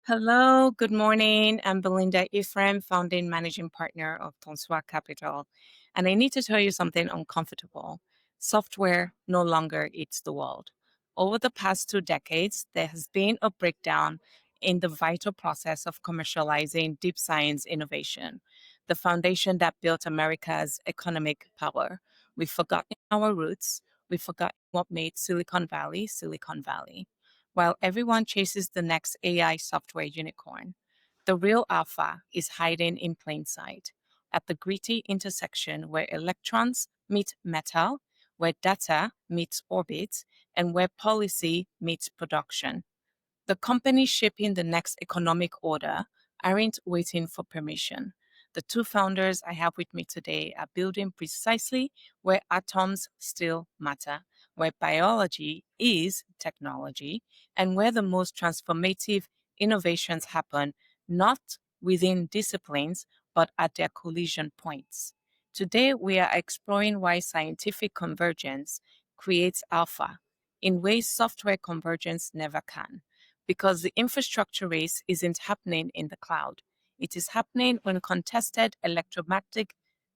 Hello, good morning. I'm Belinda Ephraim, founding managing partner of Tonswa Capital. And I need to tell you something uncomfortable. Software no longer eats the world. Over the past 2 decades, there has been a breakdown in the vital process of commercializing deep science innovation, the foundation that built America's economic power. We've forgotten our roots. We've forgotten what made Silicon Valley Silicon Valley. While everyone chases the next AI software unicorn, the real alpha is hiding in plain sight at the gritty intersection where electrons meet metal, where data meets orbit, and where policy meets production. The companies shaping the next economic order aren't waiting for permission. The two founders I have with me today are building precisely where atoms still matter, where biology is technology, and where the most transformative innovations happen not within disciplines, but at their collision points. Today, we are exploring why scientific convergence creates alpha in ways software convergence never can, because the infrastructure race isn't happening in the cloud. It is happening on contested electromagnetic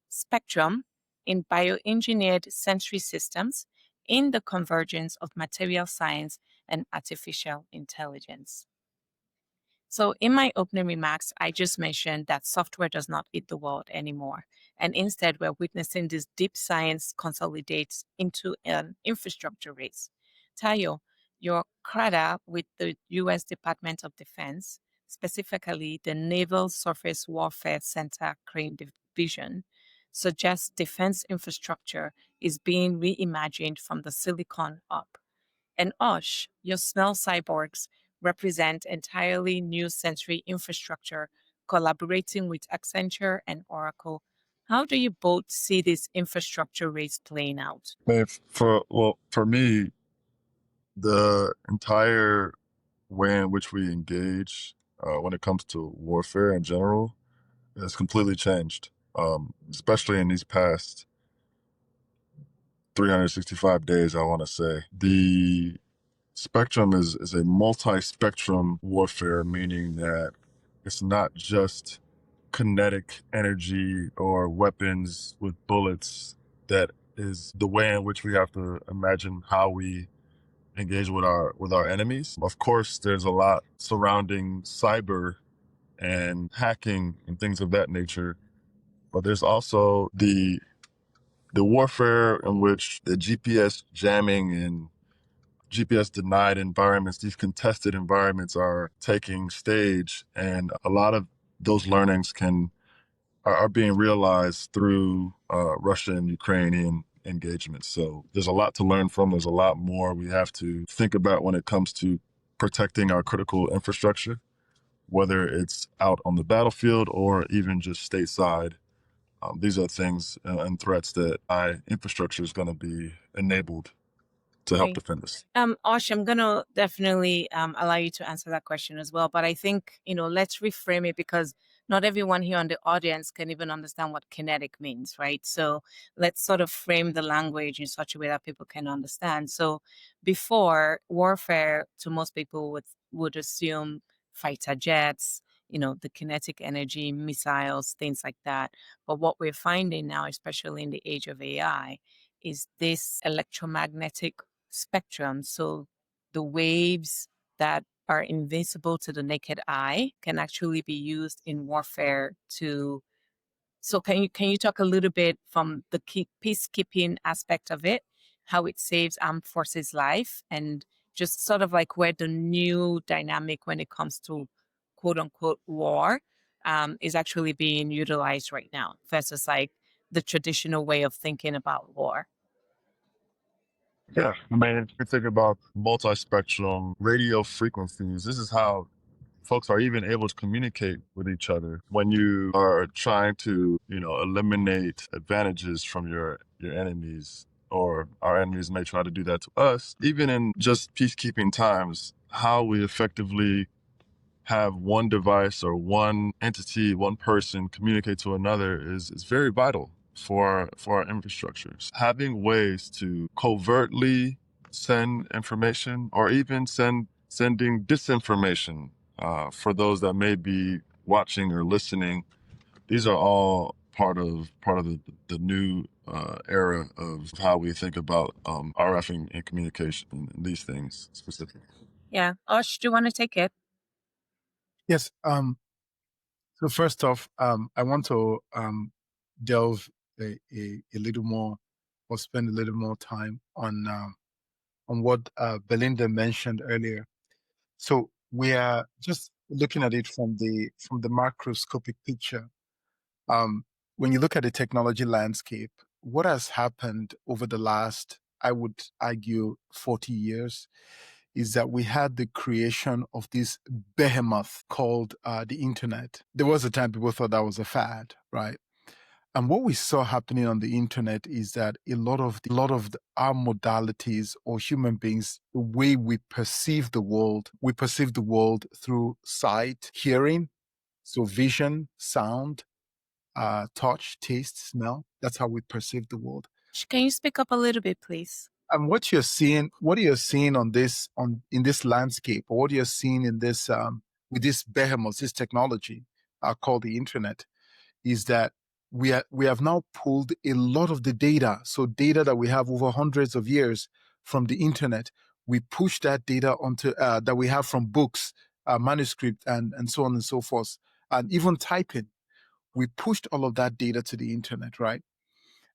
spectrum in bioengineered sensory systems in the convergence of material science and artificial intelligence. So, in my opening remarks, I just mentioned that software does not eat the world anymore. And instead, we're witnessing this deep science consolidates into an infrastructure race. Tayo, your CRADA with the US Department of Defense, specifically the Naval Surface Warfare Center Crane Division, suggests defense infrastructure is being reimagined from the silicon up. And Osh, your smell cyborgs represent entirely new sensory infrastructure collaborating with Accenture and Oracle. How do you both see this infrastructure race playing out? For me, the entire way in which we engage when it comes to warfare in general has completely changed, especially in these past 365 days, I want to say. The spectrum is a multi-spectrum warfare, meaning that it's not just kinetic energy or weapons with bullets. That is the way in which we have to imagine how we engage with our enemies. Of course, there's a lot surrounding cyber and hacking and things of that nature, but there's also the warfare in which the GPS jamming and GPS denied environments, these contested environments are taking stage, and a lot of those learnings are being realized through Russia and Ukrainian engagements. So there's a lot to learn from. There's a lot more we have to think about when it comes to protecting our critical infrastructure, whether it's out on the battlefield or even just stateside. These are things and threats that our infrastructure is going to be enabled to help Okay. defend us. Osh, I'm gonna definitely allow you to answer that question as well. But I think, let's reframe it because not everyone here on the audience can even understand what kinetic means, right? So let's sort of frame the language in such a way that people can understand. So before warfare, to most people would assume fighter jets, the kinetic energy, missiles, things like that. But what we're finding now, especially in the age of AI, is this electromagnetic spectrum. So the waves that are invisible to the naked eye can actually be used in warfare to. So can you talk a little bit from the peacekeeping aspect of it, how it saves armed forces life, and just sort of like where the new dynamic when it comes to quote unquote war is actually being utilized right now versus like the traditional way of thinking about war. Yeah, I mean, if you think about multi-spectrum radio frequencies, this is how folks are even able to communicate with each other when you are trying to, eliminate advantages from your enemies, or our enemies may try to do that to us. Even in just peacekeeping times, how we effectively have one device or one entity, one person communicate to another is very vital for our infrastructures. Having ways to covertly send information or even sending disinformation For those that may be watching or listening, these are all part of the new era of how we think about RF and communication and these things specifically. Yeah. Osh, do you want to take it? Yes. So first off, I want to delve a little more, or spend a little more time on what Belinda mentioned earlier. So we are just looking at it from the macroscopic picture. When you look at the technology landscape, what has happened over the last, I would argue, 40 years is that we had the creation of this behemoth called the internet. There was a time people thought that was a fad, right? And what we saw happening on the internet is that a lot of our modalities or human beings, the way we perceive the world through sight, hearing, so vision, sound, touch, taste, smell. That's how we perceive the world. Can you speak up a little bit, please? And what you're seeing in this landscape, or what you're seeing in this with this behemoth, this technology called the internet, is that we have now pulled a lot of the data. So data that we have over hundreds of years from the internet, we push that data onto that we have from books, manuscript, and so on and so forth, and even typing. We pushed all of that data to the internet, right?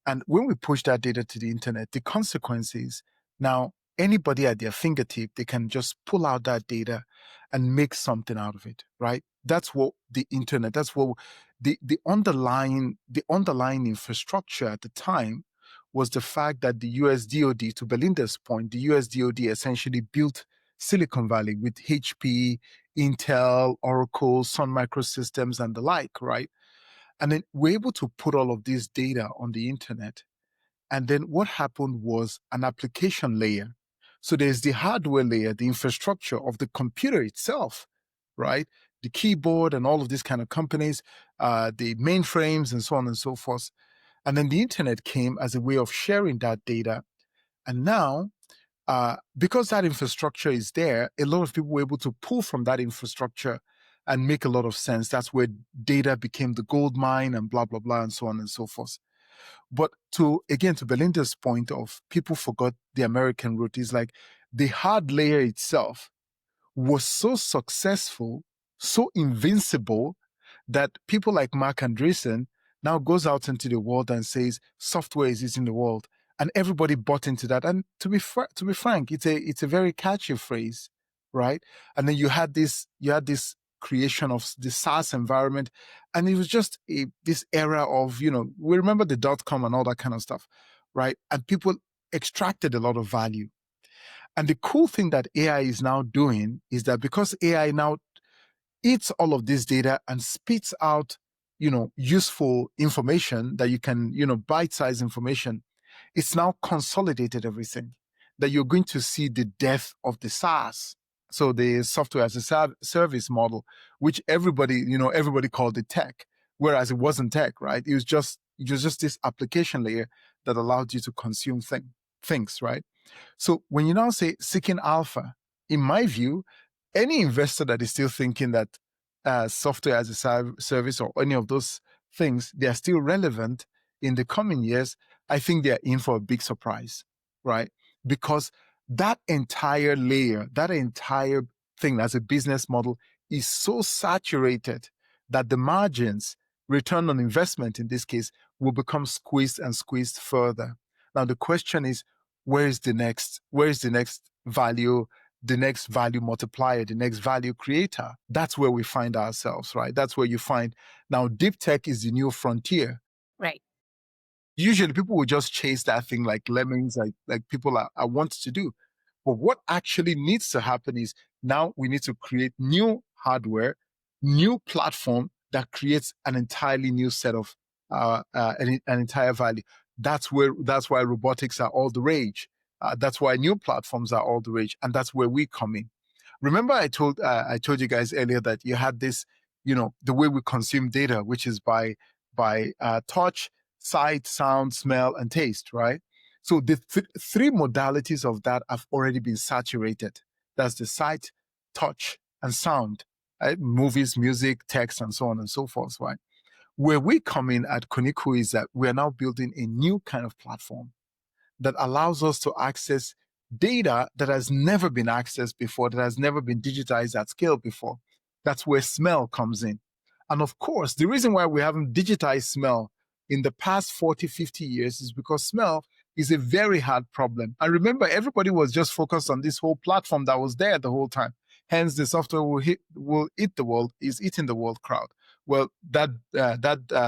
And when we push that data to the internet, the consequences now anybody at their fingertip, they can just pull out that data and make something out of it, right? That's what the internet, that's what the underlying infrastructure at the time was the fact that the US DoD, to Belinda's point, the US DoD essentially built Silicon Valley with HP, Intel, Oracle, Sun Microsystems, and the like, right? And then we're able to put all of this data on the internet. And then what happened was an application layer. So there's the hardware layer, the infrastructure of the computer itself, right? The keyboard and all of these kind of companies, the mainframes and so on and so forth. And then the internet came as a way of sharing that data. And now, because that infrastructure is there, a lot of people were able to pull from that infrastructure and make a lot of sense. That's where data became the gold mine and blah, blah, blah, and so on and so forth. But to Belinda's point of people forgot the American route, is like the hard layer itself was so successful, so invincible, that people like Mark Andreessen now goes out into the world and says software is eating the world, and everybody bought into that. And to be frank, it's a very catchy phrase, right? And then you had this creation of the SaaS environment, and it was just this era of, we remember the .com and all that kind of stuff, right? And people extracted a lot of value. And the cool thing that AI is now doing is that because AI now eats all of this data and spits out, useful information that you can, bite-sized information, it's now consolidated everything, that you're going to see the death of the SaaS. So the software as a service model, which everybody called it tech, whereas it wasn't tech, right? It was just this application layer that allowed you to consume things, right? So when you now say seeking alpha, in my view, any investor that is still thinking that software as a service or any of those things, they are still relevant in the coming years, I think they're in for a big surprise, right? Because that entire layer, that entire thing as a business model is so saturated that the margins, return on investment in this case, will become squeezed and squeezed further. Now, the question is, where is the next value, the next value multiplier, the next value creator? That's where we find ourselves, right? That's where you find now deep tech is the new frontier. Right. Usually people will just chase that thing like lemmings, like people are wanting to do. But what actually needs to happen is now we need to create new hardware, new platform that creates an entirely new set of an entire value. That's why robotics are all the rage. That's why new platforms are all the rage, and that's where we come in. Remember, I told you guys earlier that you had this, the way we consume data, which is by touch, sight, sound, smell, and taste, right? So the three modalities of that have already been saturated. That's the sight, touch, and sound. movies, music, text, and so on and so forth, right? Where we come in at Koniku is that we're now building a new kind of platform that allows us to access data that has never been accessed before, that has never been digitized at scale before. That's where smell comes in. And of course, the reason why we haven't digitized smell in the past 40, 50 years is because smell is a very hard problem. And remember, everybody was just focused on this whole platform that was there the whole time. Hence, the software will eat the world, is eating the world crowd. Well, that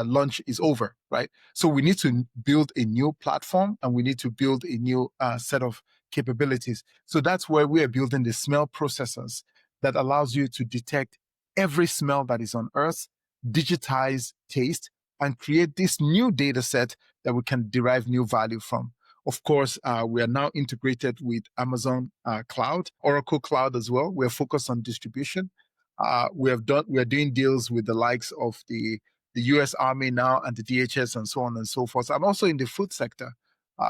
launch is over, right? So we need to build a new platform, and we need to build a new set of capabilities. So that's where we are building the smell processors that allows you to detect every smell that is on Earth, digitize taste, and create this new data set that we can derive new value from. Of course, we are now integrated with Amazon Cloud, Oracle Cloud as well. We're focused on distribution. We are doing deals with the likes of the U.S. Army now and the DHS and so on and so forth, and also in the food sector.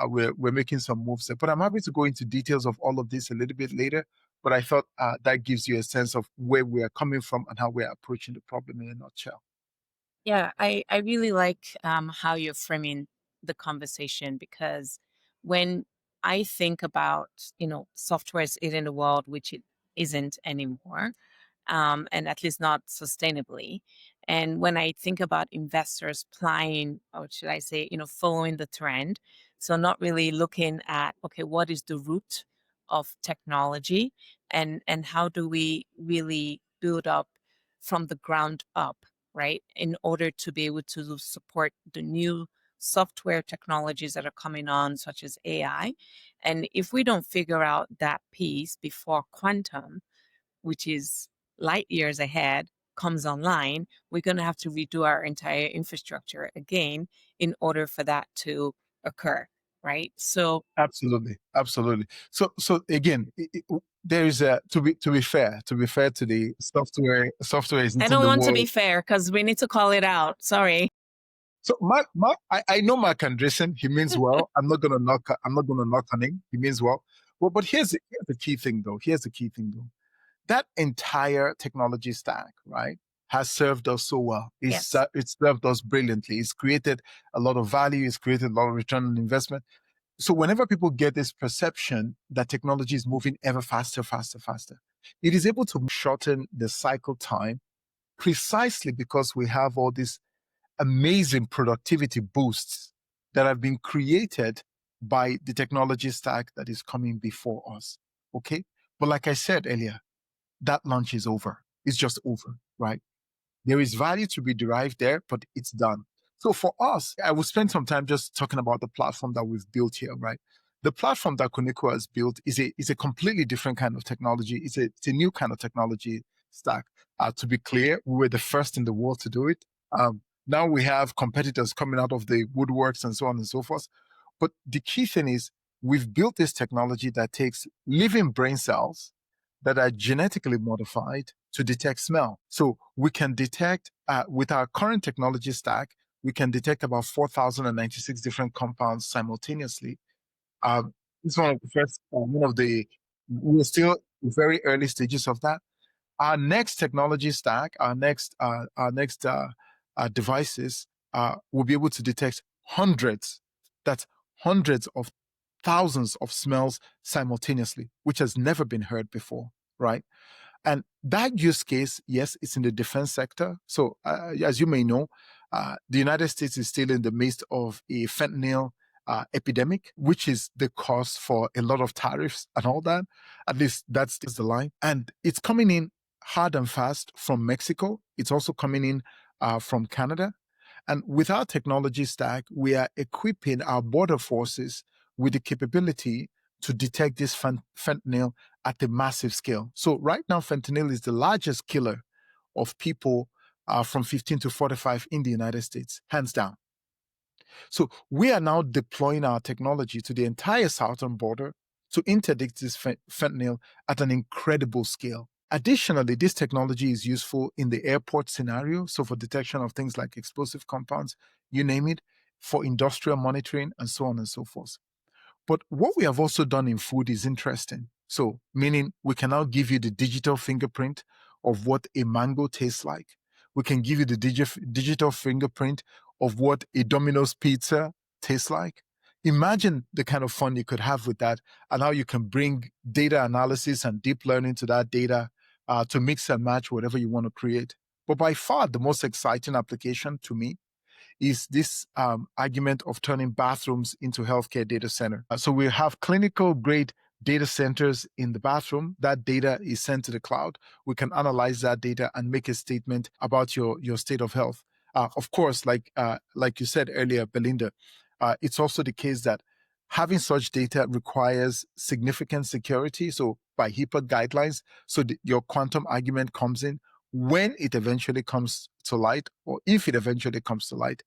We're making some moves there. But I'm happy to go into details of all of this a little bit later. But I thought that gives you a sense of where we are coming from and how we're approaching the problem in a nutshell. Yeah, I really like how you're framing the conversation, because when I think about, software is in the world, which it isn't anymore, and at least not sustainably. And when I think about investors plying, or should I say, following the trend, so not really looking at, okay, what is the root of technology, and how do we really build up from the ground up, right, in order to be able to support the new software technologies that are coming on, such as AI. And if we don't figure out that piece before quantum, which is light years ahead, comes online, we're going to have to redo our entire infrastructure again in order for that to occur, right? So Absolutely, absolutely. So again, there is a to be fair to the software. Software is I not in don't the want to be world. fair, because we need to call it out. Sorry. So I know Mark Andreessen. He means well. I'm not gonna knock on him. He means well. Well, but here's the key thing though. That entire technology stack, right, has served us so well. Yes. It's served us brilliantly. It's created a lot of value. It's created a lot of return on investment. So whenever people get this perception that technology is moving ever faster, faster, faster, it is able to shorten the cycle time precisely because we have all these amazing productivity boosts that have been created by the technology stack that is coming before us. Okay. But like I said earlier, that launch is over. It's just over, right? There is value to be derived there, but it's done. So for us, I will spend some time just talking about the platform that we've built here, right? The platform that Koneko has built is a completely different kind of technology. It's a new kind of technology stack. To be clear, we were the first in the world to do it. Now we have competitors coming out of the woodworks and so on and so forth. But the key thing is we've built this technology that takes living brain cells that are genetically modified to detect smell. So we can detect, with our current technology stack, we can detect about 4,096 different compounds simultaneously. It's one of the first, we're still in very early stages of that. Our next technology stack, our next devices will be able to detect that's hundreds of thousands of smells simultaneously, which has never been heard before, right? And that use case, yes, it's in the defense sector. So, as you may know, the United States is still in the midst of a fentanyl epidemic, which is the cause for a lot of tariffs and all that. At least that's the line. And it's coming in hard and fast from Mexico. It's also coming in from Canada. And with our technology stack, we are equipping our border forces with the capability to detect this fentanyl at a massive scale. So right now, fentanyl is the largest killer of people from 15 to 45 in the United States, hands down. So we are now deploying our technology to the entire southern border to interdict this fentanyl at an incredible scale. Additionally, this technology is useful in the airport scenario, so for detection of things like explosive compounds, you name it, for industrial monitoring, and so on and so forth. But what we have also done in food is interesting. So, meaning we can now give you the digital fingerprint of what a mango tastes like. We can give you the digital fingerprint of what a Domino's pizza tastes like. Imagine the kind of fun you could have with that, and how you can bring data analysis and deep learning to that data to mix and match whatever you want to create. But by far, the most exciting application to me is this argument of turning bathrooms into healthcare data center. So we have clinical grade data centers in the bathroom. That data is sent to the cloud. We can analyze that data and make a statement about your state of health. Of course, like you said earlier, Belinda, it's also the case that having such data requires significant security. So by HIPAA guidelines, so your quantum argument comes in when it eventually comes to light, or if it eventually comes to light.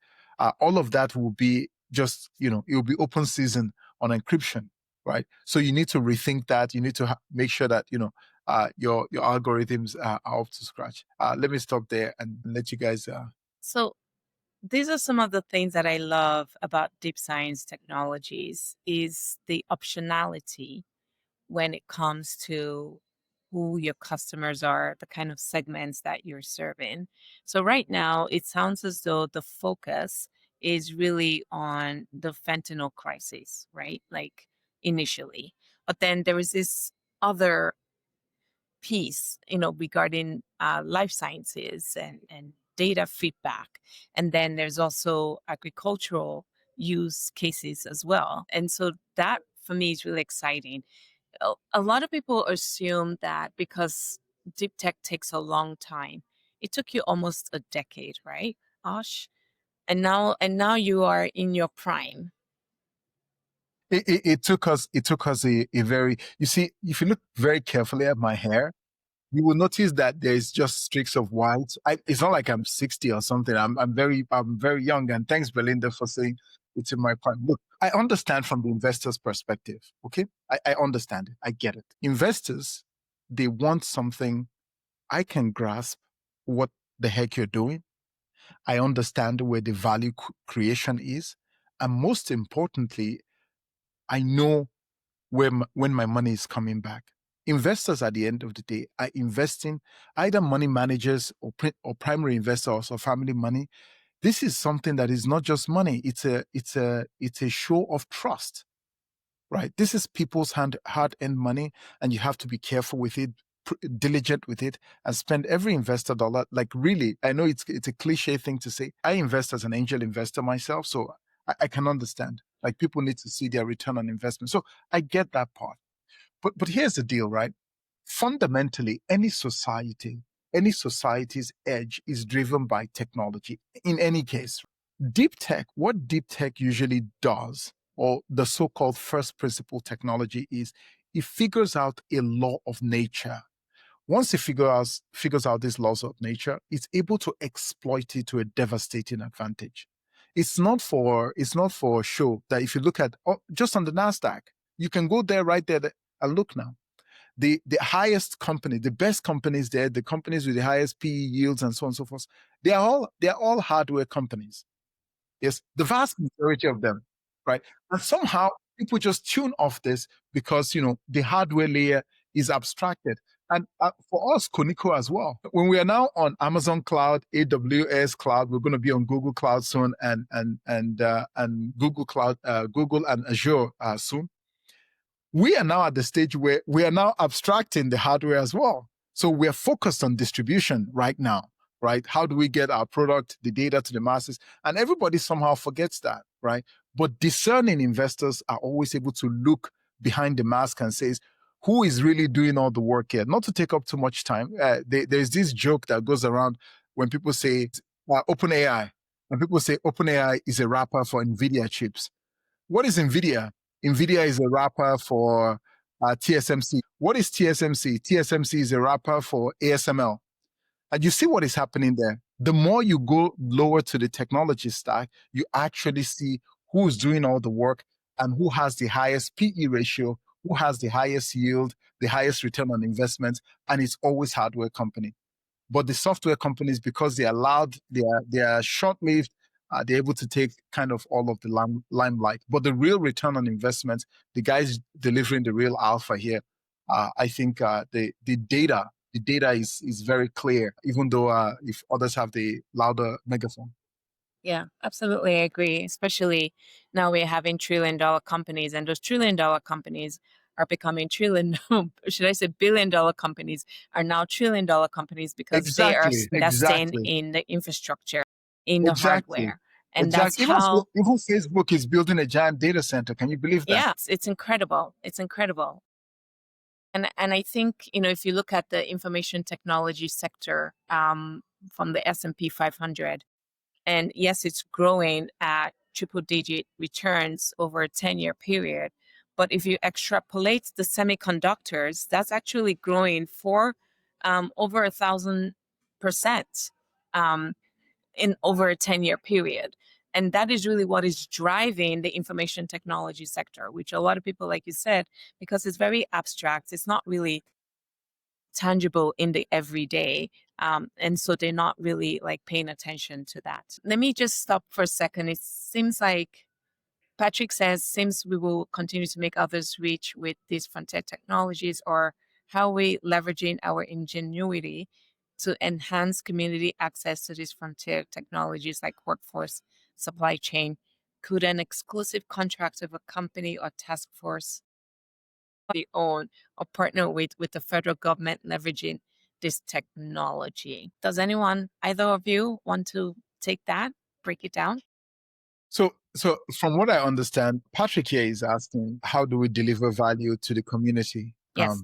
All of that will be just, it will be open season on encryption, right? So you need to rethink that. You need to make sure that, your algorithms are up to scratch. Let me stop there and let you guys. So these are some of the things that I love about deep science technologies is the optionality when it comes to who your customers are, the kind of segments that you're serving. So right now, it sounds as though the focus is really on the fentanyl crisis, right? Like initially. But then there is this other piece, regarding life sciences and data feedback. And then there's also agricultural use cases as well. And so that for me is really exciting. A lot of people assume that because deep tech takes a long time, it took you almost a decade, right, Ash? And now you are in your prime. It took us a very, you see, if you look very carefully at my hair, you will notice that there's just streaks of white. It's not like I'm 60 or something. I'm very young. And thanks, Belinda, for saying it's in my prime. Look, I understand from the investor's perspective. Okay, I understand it. I get it. Investors, they want something I can grasp what the heck you're doing. I understand where the value creation is, and most importantly, I know when my money is coming back. Investors at the end of the day are investing, either money managers or primary investors or family money. This is something that is not just money. It's a show of trust, right? This is people's hard-earned money, and you have to be careful with it, diligent with it, and spend every investor dollar. Like really, I know it's a cliche thing to say. I invest as an angel investor myself, so I can understand. Like people need to see their return on investment. So I get that part. But here's the deal, right? Fundamentally, any society's edge is driven by technology. In any case, what deep tech usually does, or the so-called first principle technology, is it figures out a law of nature. Once it figures out these laws of nature, it's able to exploit it to a devastating advantage. It's not for show. That if you look at just on the NASDAQ, you can go there right there and look now. The highest company, the best companies there, the companies with the highest PE yields and so on and so forth, they're all hardware companies. Yes, the vast majority of them, right? And somehow people just tune off this because the hardware layer is abstracted. And for us, Koniko as well, when we are now on Amazon Cloud, AWS Cloud, we're going to be on Google Cloud soon, and Google Cloud, Google and Azure soon. We are now at the stage where we are now abstracting the hardware as well. So we're focused on distribution right now, right? How do we get our product, the data to the masses? And everybody somehow forgets that, right? But discerning investors are always able to look behind the mask and says, who is really doing all the work here? Not to take up too much time. There's this joke that goes around when people say OpenAI. When people say OpenAI is a wrapper for NVIDIA chips. What is NVIDIA? NVIDIA is a wrapper for TSMC. What is TSMC? TSMC is a wrapper for ASML. And you see what is happening there. The more you go lower to the technology stack, you actually see who's doing all the work and who has the highest PE ratio, who has the highest yield, the highest return on investment, and it's always hardware company. But the software companies, because they are short-lived, they're able to take kind of all of the limelight. But the real return on investment, the guys delivering the real alpha here, I think the data the data is very clear, even though if others have the louder megaphone. Yeah, absolutely. I agree. Especially now we're having trillion-dollar companies, and those trillion-dollar companies are becoming should I say billion-dollar companies are now trillion-dollar companies because they are Exactly, investing exactly, in the infrastructure, in the exactly, hardware. And that's exactly. how, Even Facebook is building a giant data center. Can you believe that? yeah, it's incredible. It's incredible. And I think, if you look at the information technology sector from the S&P 500, and yes, it's growing at triple digit returns over a 10-year period. But if you extrapolate the semiconductors, that's actually growing for over 1,000% in over a 10-year period. And that is really what is driving the information technology sector, which a lot of people, like you said, because it's very abstract, it's not really tangible in the everyday. And so they're not really like paying attention to that. Let me just stop for a second. It seems like Patrick says, seems we will continue to make others rich with these frontier technologies, or how we leveraging our ingenuity to enhance community access to these frontier technologies like workforce, supply chain. Could an exclusive contract with a company or task force they own or partner with the federal government leveraging this technology? Does anyone, either of you, want to take that, break it down? So from what I understand, Patrick here is asking, how do we deliver value to the community? Yes.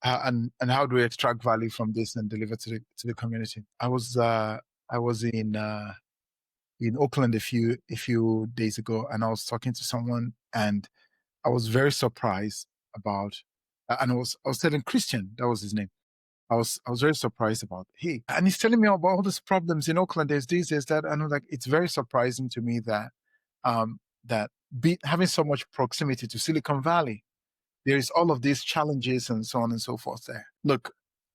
And how do we extract value from this and deliver to the community? I was in Oakland a few days ago, and I was talking to someone, and I was very surprised about, and I was telling Christian, that was his name. I was very surprised about, hey, and he's telling me about all these problems in Oakland. There's this, there's that, and I'm like, it's very surprising to me that that having so much proximity to Silicon Valley, there is all of these challenges and so on and so forth there. Look,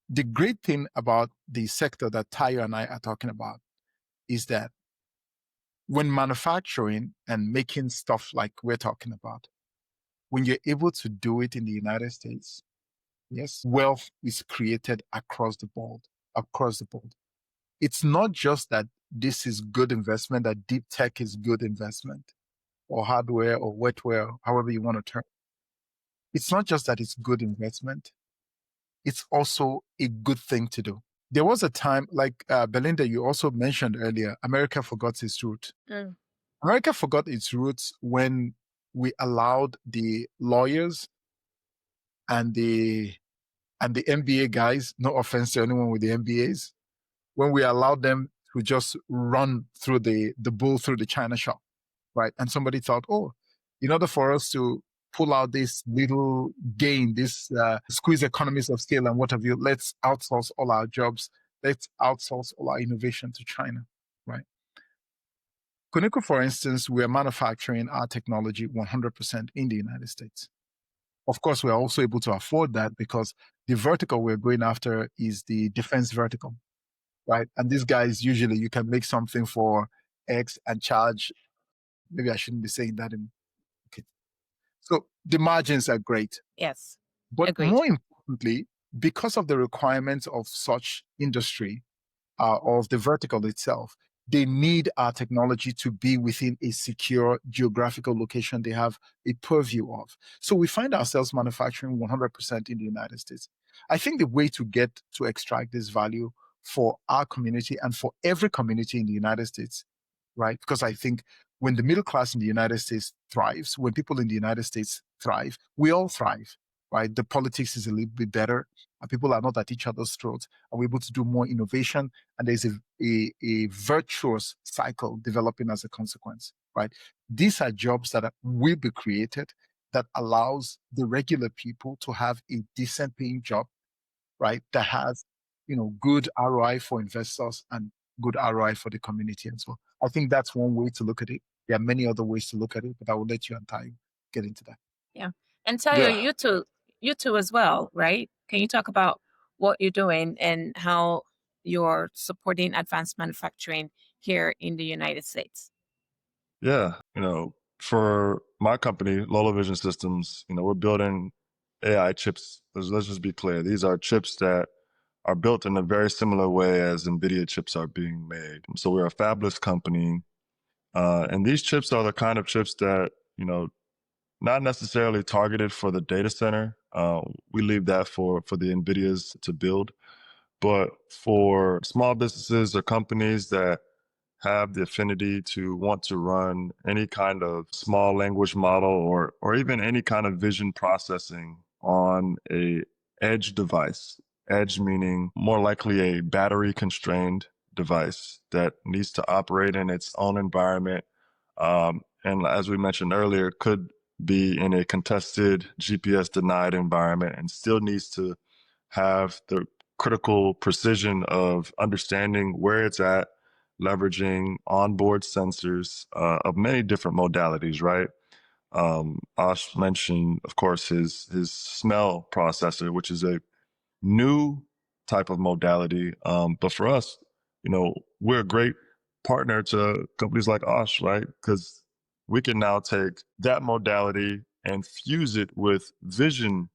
the great thing about the sector that Tayo and I are talking about is that when manufacturing and making stuff like we're talking about, when you're able to do it in the United States, yes, wealth is created across the board, across the board. It's not just that this is good investment, that deep tech is good investment, or hardware or wetware, however you want to term. It's not just that it's good investment, it's also a good thing to do. There was a time, like Belinda, you also mentioned earlier, America forgot its root. Mm. America forgot its roots when we allowed the lawyers and the MBA guys, no offense to anyone with the MBAs, when we allowed them to just run through the bull through the China shop, right? And somebody thought, oh, in order for us to pull out this little gain, this squeeze economies of scale and what have you, let's outsource all our jobs, let's outsource all our innovation to China, right? Koneko, for instance, we're manufacturing our technology 100% in the United States. Of course, we're also able to afford that because the vertical we're going after is the defense vertical, right? And these guys, usually you can make something for X and charge, maybe I shouldn't be saying that. Okay. So the margins are great. Yes. But Agreed. more importantly, because of the requirements of such industry, of the vertical itself, they need our technology to be within a secure geographical location they have a purview of. So we find ourselves manufacturing 100% in the United States. I think the way to get to extract this value for our community and for every community in the United States, right? Because I think when the middle class in the United States thrives, when people in the United States thrive, we all thrive, right? The politics is a little bit better, and people are not at each other's throats, and we're able to do more innovation, and there's a virtuous cycle developing as a consequence, right? These are jobs that will be created that allows the regular people to have a decent paying job, right? That has, good ROI for investors and good ROI for the community as well. I think that's one way to look at it. There are many other ways to look at it, but I will let you and Ty get into that. Yeah. And Tayo, Yeah. you too as well, right? Can you talk about what you're doing and how you're supporting advanced manufacturing here in the United States? Yeah, for my company, Lolo Vision Systems, we're building AI chips. Let's just be clear. These are chips that are built in a very similar way as NVIDIA chips are being made. So we're a fabless company. And these chips are the kind of chips that, not necessarily targeted for the data center. We leave that for the NVIDIAs to build. But for small businesses or companies that have the affinity to want to run any kind of small language model or even any kind of vision processing on a edge device, edge meaning more likely a battery constrained device that needs to operate in its own environment. And as we mentioned earlier, could be in a contested GPS denied environment and still needs to have the critical precision of understanding where it's at, leveraging onboard sensors of many different modalities, right? Ash mentioned, of course, his smell processor, which is a new type of modality. But for us, we're a great partner to companies like Osh, right? Because we can now take that modality and fuse it with vision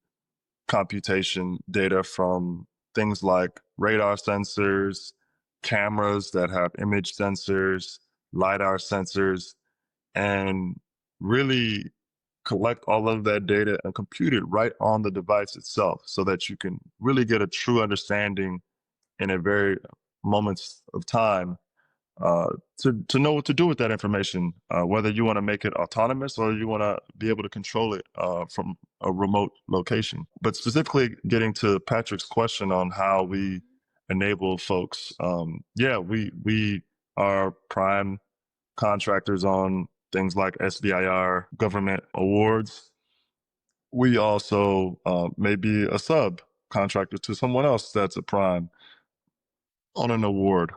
computation data from things like radar sensors, cameras that have image sensors, LiDAR sensors, and really collect all of that data and compute it right on the device itself so that you can really get a true understanding in a very moments of time uh, to know what to do with that information, whether you want to make it autonomous or you want to be able to control it from a remote location. But specifically getting to Patrick's question on how we enable folks, we are prime contractors on things like SBIR government awards. We also may be a sub contractor to someone else that's a prime on an award.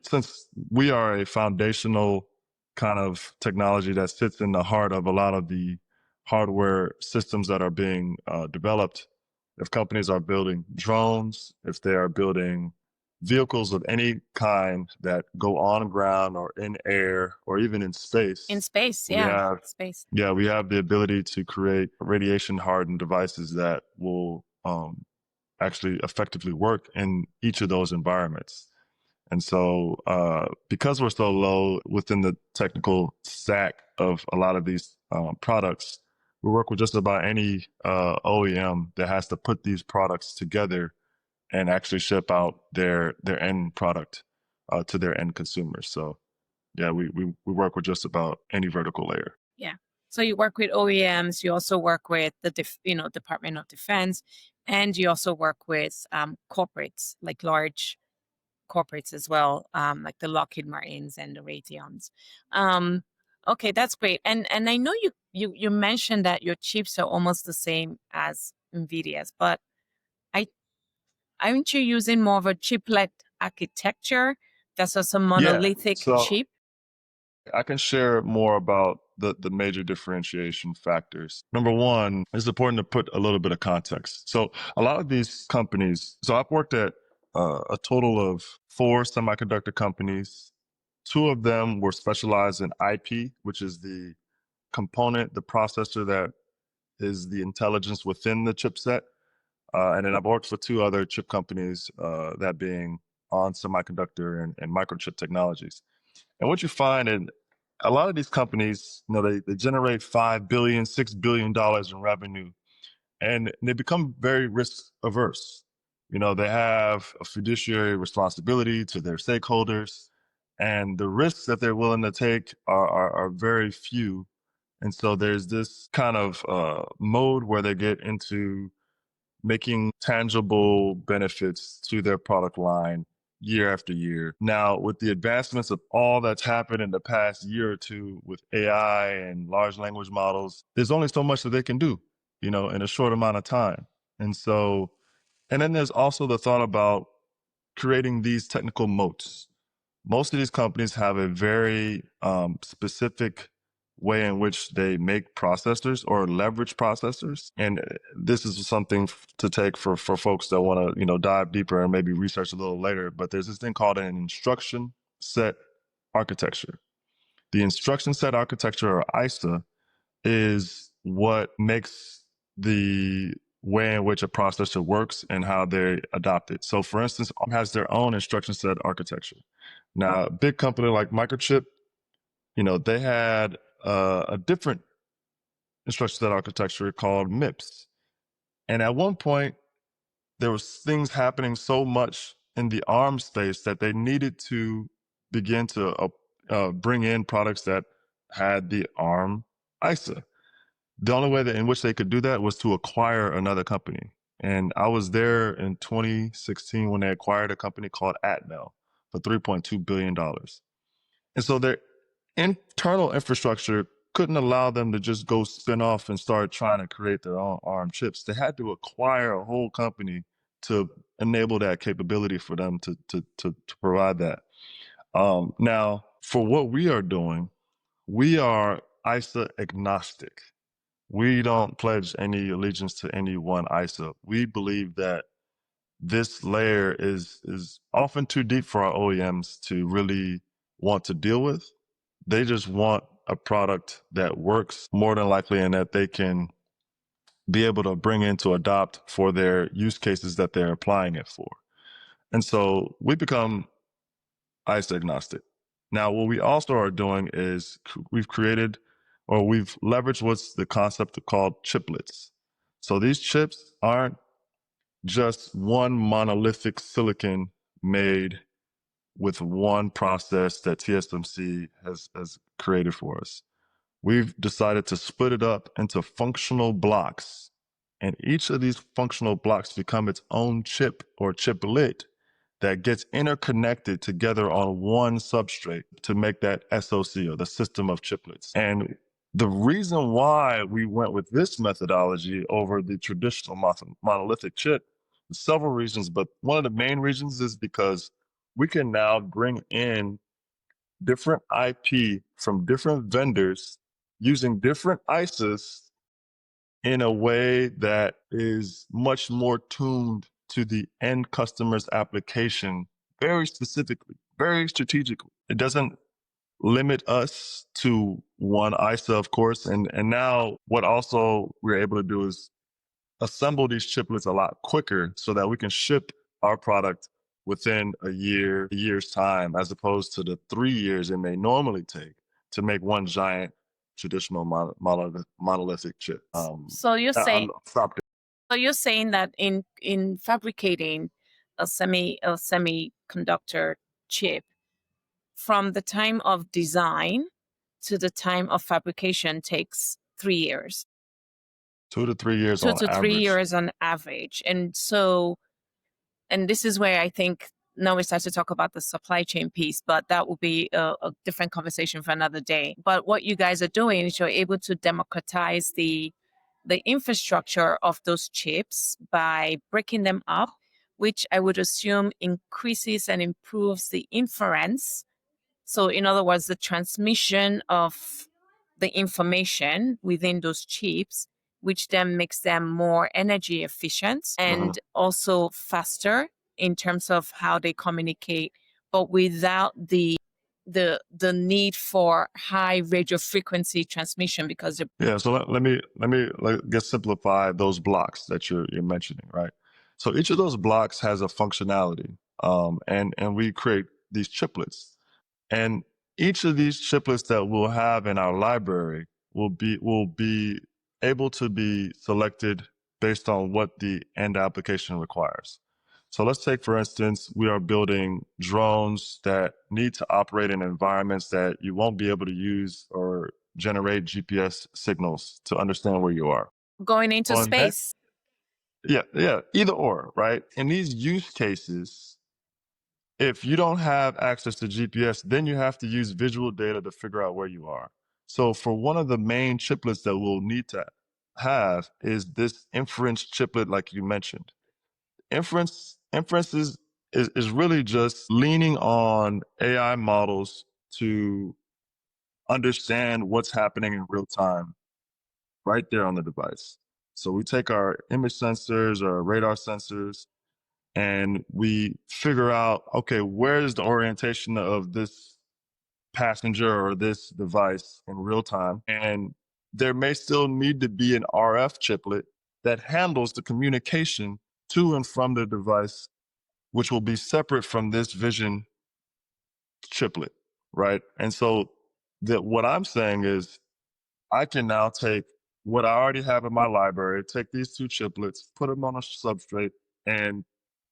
Since we are a foundational kind of technology that sits in the heart of a lot of the hardware systems that are being developed, if companies are building drones, if they are building vehicles of any kind that go on ground or in air or even in space. In space, we yeah. have Space. yeah, we have the ability to create radiation hardened devices that will actually effectively work in each of those environments. And so, because we're so low within the technical stack of a lot of these products, we work with just about any OEM that has to put these products together and actually ship out their end product to their end consumers. So, yeah, we work with just about any vertical layer. Yeah. So you work with OEMs. You also work with the Department of Defense, and you also work with corporates, like large corporates as well, like the Lockheed Martins and the Raytheons. Okay, that's great. And I know you mentioned that your chips are almost the same as NVIDIA's, but I aren't you using more of a chiplet architecture versus a Yeah. monolithic So chip? I can share more about the major differentiation factors. Number one, it's important to put a little bit of context. So a lot of these companies, so I've worked at a total of 4 semiconductor companies. 2 of them were specialized in IP, which is the component, the processor that is the intelligence within the chipset. And then I've worked for 2 other chip companies, that being on semiconductor and microchip technologies. And what you find in a lot of these companies, they generate $5 billion, $6 billion in revenue, and they become very risk averse. They have a fiduciary responsibility to their stakeholders, and the risks that they're willing to take are very few. And so there's this kind of mode where they get into making tangible benefits to their product line year after year. Now, with the advancements of all that's happened in the past year or two with AI and large language models, there's only so much that they can do, in a short amount of time. And so, and then there's also the thought about creating these technical moats. Most of these companies have a very specific way in which they make processors or leverage processors. And this is something to take for folks that want to, dive deeper and maybe research a little later. But there's this thing called an instruction set architecture. The instruction set architecture, or ISA, is what makes the way in which a processor works and how they adopt it. So for instance, ARM has their own instruction set architecture. Now, a big company like Microchip, they had a different instruction set architecture called MIPS. And at one point, there was things happening so much in the ARM space that they needed to begin to bring in products that had the ARM ISA. The only way in which they could do that was to acquire another company. And I was there in 2016 when they acquired a company called Atmel for $3.2 billion. And so their internal infrastructure couldn't allow them to just go spin off and start trying to create their own ARM chips. They had to acquire a whole company to enable that capability for them to provide that. Now, for what we are doing, we are ISA agnostic. We don't pledge any allegiance to any one ISA. We believe that this layer is often too deep for our OEMs to really want to deal with. They just want a product that works more than likely and that they can be able to bring in to adopt for their use cases that they're applying it for. And so we become ISA agnostic. Now, what we also are doing is we've created or we've leveraged what's the concept called chiplets. So these chips aren't just one monolithic silicon made with one process that TSMC has created for us. We've decided to split it up into functional blocks, and each of these functional blocks become its own chip or chiplet that gets interconnected together on one substrate to make that SoC or the system of chiplets. And the reason why we went with this methodology over the traditional monolithic chip, several reasons, but one of the main reasons is because we can now bring in different IP from different vendors using different ISAs in a way that is much more tuned to the end customer's application very specifically, very strategically. It doesn't limit us to one ISA, of course. And now what also we're able to do is assemble these chiplets a lot quicker so that we can ship our product within a year's time, as opposed to the 3 years it may normally take to make one giant traditional monolithic chip. So you're saying I'll stop there. So you're saying that in fabricating a semiconductor chip, from the time of design to the time of fabrication takes 3 years. 2 to 3 years 2 on to 3 average. years on average. And this is where I think now we start to talk about the supply chain piece, but that will be a different conversation for another day. But what you guys are doing is you're able to democratize the infrastructure of those chips by breaking them up, which I would assume increases and improves the inference. So in other words, the transmission of the information within those chips, which then makes them more energy efficient and also faster in terms of how they communicate, but without the need for high radio frequency transmission because so let me just simplify those blocks that you're mentioning, right? So each of those blocks has a functionality, and we create these chiplets. And each of these chiplets that we'll have in our library will be able to be selected based on what the end application requires. So let's take, for instance, we are building drones that need to operate in environments that you won't be able to use or generate GPS signals to understand where you are. going into space. Yeah, either or, right? In these use cases, if you don't have access to GPS, then you have to use visual data to figure out where you are. So for one of the main chiplets that we'll need to have is this inference chiplet, like you mentioned. Inference is really just leaning on AI models to understand what's happening in real time right there on the device. So we take our image sensors or radar sensors and we figure out, okay, where is the orientation of this passenger or this device in real time? And there may still need to be an RF chiplet that handles the communication to and from the device, which will be separate from this vision chiplet, right? And so what I'm saying is I can now take what I already have in my library, take these two chiplets, put them on a substrate, and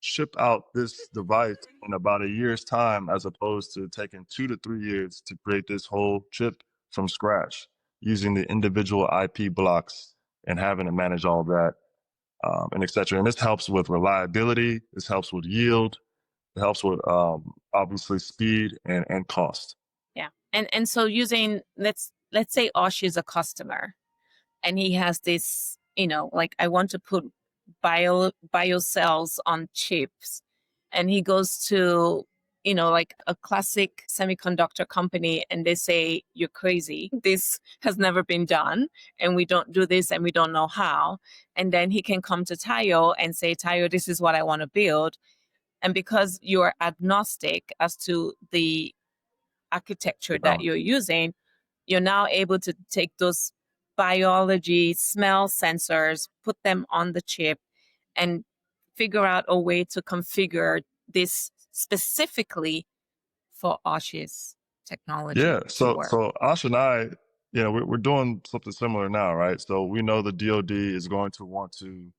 ship out this device in about a year's time, as opposed to taking 2 to 3 years to create this whole chip from scratch using the individual IP blocks and having to manage all that, and et cetera. And this helps with reliability. This helps with yield. It helps with obviously speed and cost. Yeah. And so using, let's say Osh is a customer and he has this, like, I want to put bio cells on chips, and he goes to, like a classic semiconductor company, and they say, you're crazy, this has never been done, and we don't do this, and we don't know how. And then he can come to Tayo and say, Tayo, this is what I want to build. And because you're agnostic as to the architecture that you're using, you're now able to take those biology smell sensors, put them on the chip, and figure out a way to configure this specifically for Osh's technology Yeah. to work. So Ash and I, we're doing something similar now, right? So we know the DoD is going to want to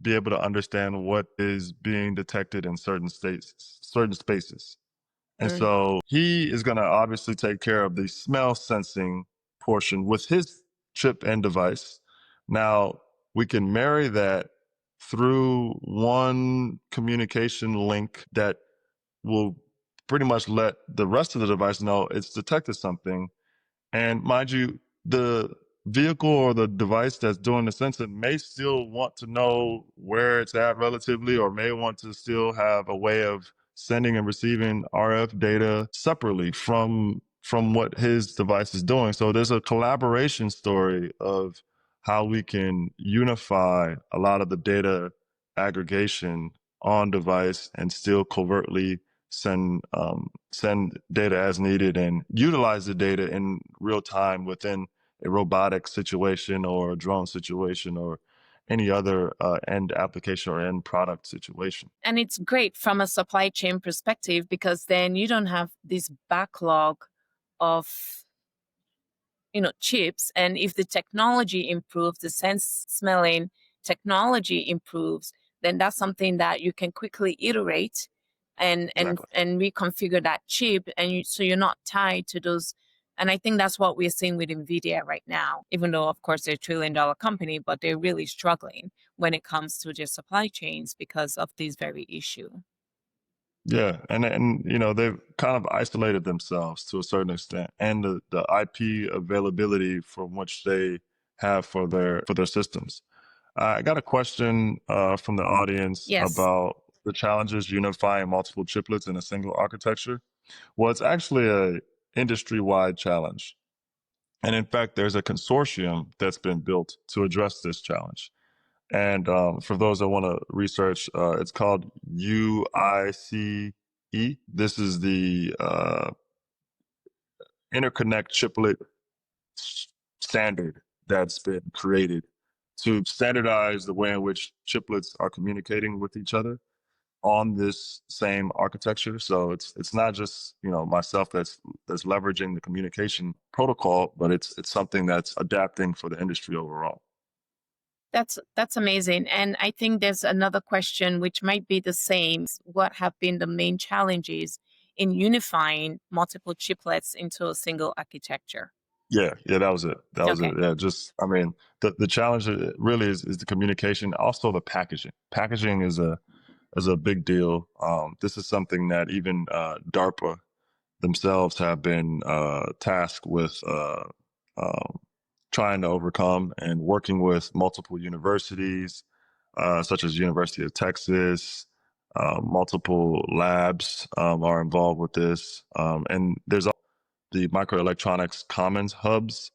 be able to understand what is being detected in certain spaces. And so he is going to obviously take care of the smell sensing portion with his chip and device. Now we can marry that through one communication link that will pretty much let the rest of the device know it's detected something. And mind you, the vehicle or the device that's doing the sensing may still want to know where it's at relatively, or may want to still have a way of sending and receiving RF data separately from what his device is doing. So there's a collaboration story of how we can unify a lot of the data aggregation on device and still covertly send data as needed and utilize the data in real time within a robotic situation or a drone situation or any other end application or end product situation. And it's great from a supply chain perspective, because then you don't have this backlog of chips. And if the technology improves, the sense smelling technology improves, then that's something that you can quickly iterate and Exactly. and reconfigure that chip, and so you're not tied to those. And I think that's what we're seeing with Nvidia right now, even though of course they're $1 trillion company, but they're really struggling when it comes to their supply chains because of this very issue. Yeah, and they've kind of isolated themselves to a certain extent, and the IP availability from which they have for their systems. I got a question from the audience Yes. about the challenges unifying multiple chiplets in a single architecture. Well, it's actually a industry-wide challenge. And in fact, there's a consortium that's been built to address this challenge. And for those that want to research, it's called UICE. This is the interconnect chiplet standard that's been created to standardize the way in which chiplets are communicating with each other on this same architecture. So it's not just myself that's leveraging the communication protocol, but it's something that's adapting for the industry overall. That's amazing. And I think there's another question which might be the same. What have been the main challenges in unifying multiple chiplets into a single architecture? Yeah, that was it. Okay. Yeah, just the challenge really is the communication, also the packaging. Packaging is a big deal. This is something that even DARPA themselves have been tasked with trying to overcome, and working with multiple universities, such as University of Texas. Multiple labs are involved with this, and there's the microelectronics commons hubs.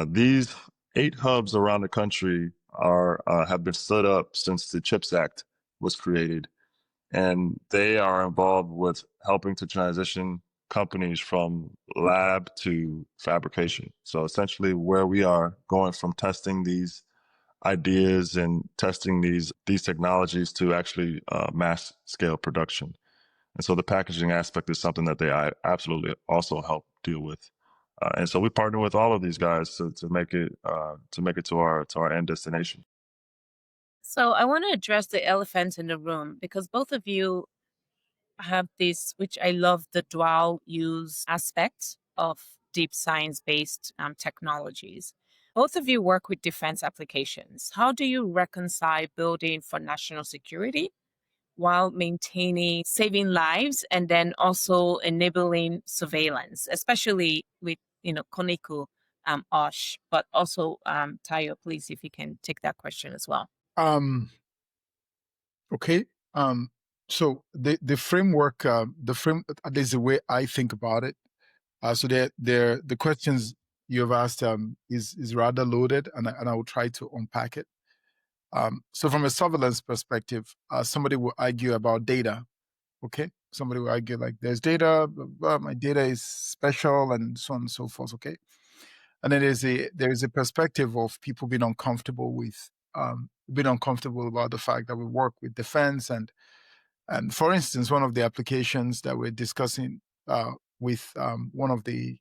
These 8 hubs around the country are have been stood up since the CHIPS Act was created, and they are involved with helping to transition companies from lab to fabrication. So essentially, where we are going from testing these ideas and testing these technologies to actually mass scale production. And so the packaging aspect is something that they absolutely also help deal with. And so we partner with all of these guys to make it to our end destination. So I want to address the elephant in the room because both of you have this, which I love, the dual use aspect of deep science based technologies. Both of you work with defense applications. How do you reconcile building for national security while maintaining saving lives and then also enabling surveillance, especially with, Koniku, Osh, but also Tayo, please, if you can take that question as well. Okay. So the framework, at least the way I think about it. So the questions you have asked is rather loaded, and I will try to unpack it. So from a surveillance perspective, somebody will argue about data. Okay, somebody will argue like there's data, but my data is special, and so on and so forth. Okay, and then there's a perspective of people being uncomfortable about the fact that we work with defense and for instance, one of the applications that we're discussing with one of the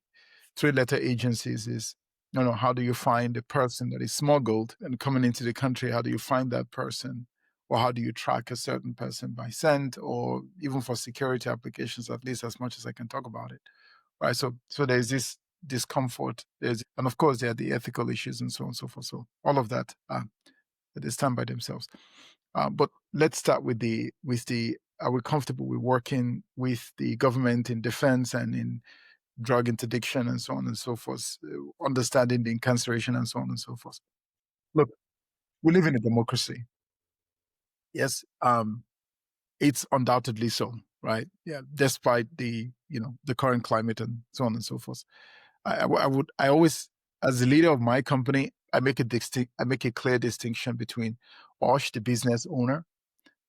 three-letter agencies is, how do you find a person that is smuggled and coming into the country? How do you find that person? Or how do you track a certain person by scent, or even for security applications, at least as much as I can talk about it, right? So there's this discomfort. And of course, there are the ethical issues and so on and so forth. So all of that, they stand by themselves. But let's start with the are we comfortable with working with the government in defense and in drug interdiction and so on and so forth, understanding the incarceration and so on and so forth. Look, we live in a democracy. Yes, it's undoubtedly so, right? Yeah, despite the the current climate and so on and so forth. I always, as the leader of my company, I make a clear distinction between Osh, the business owner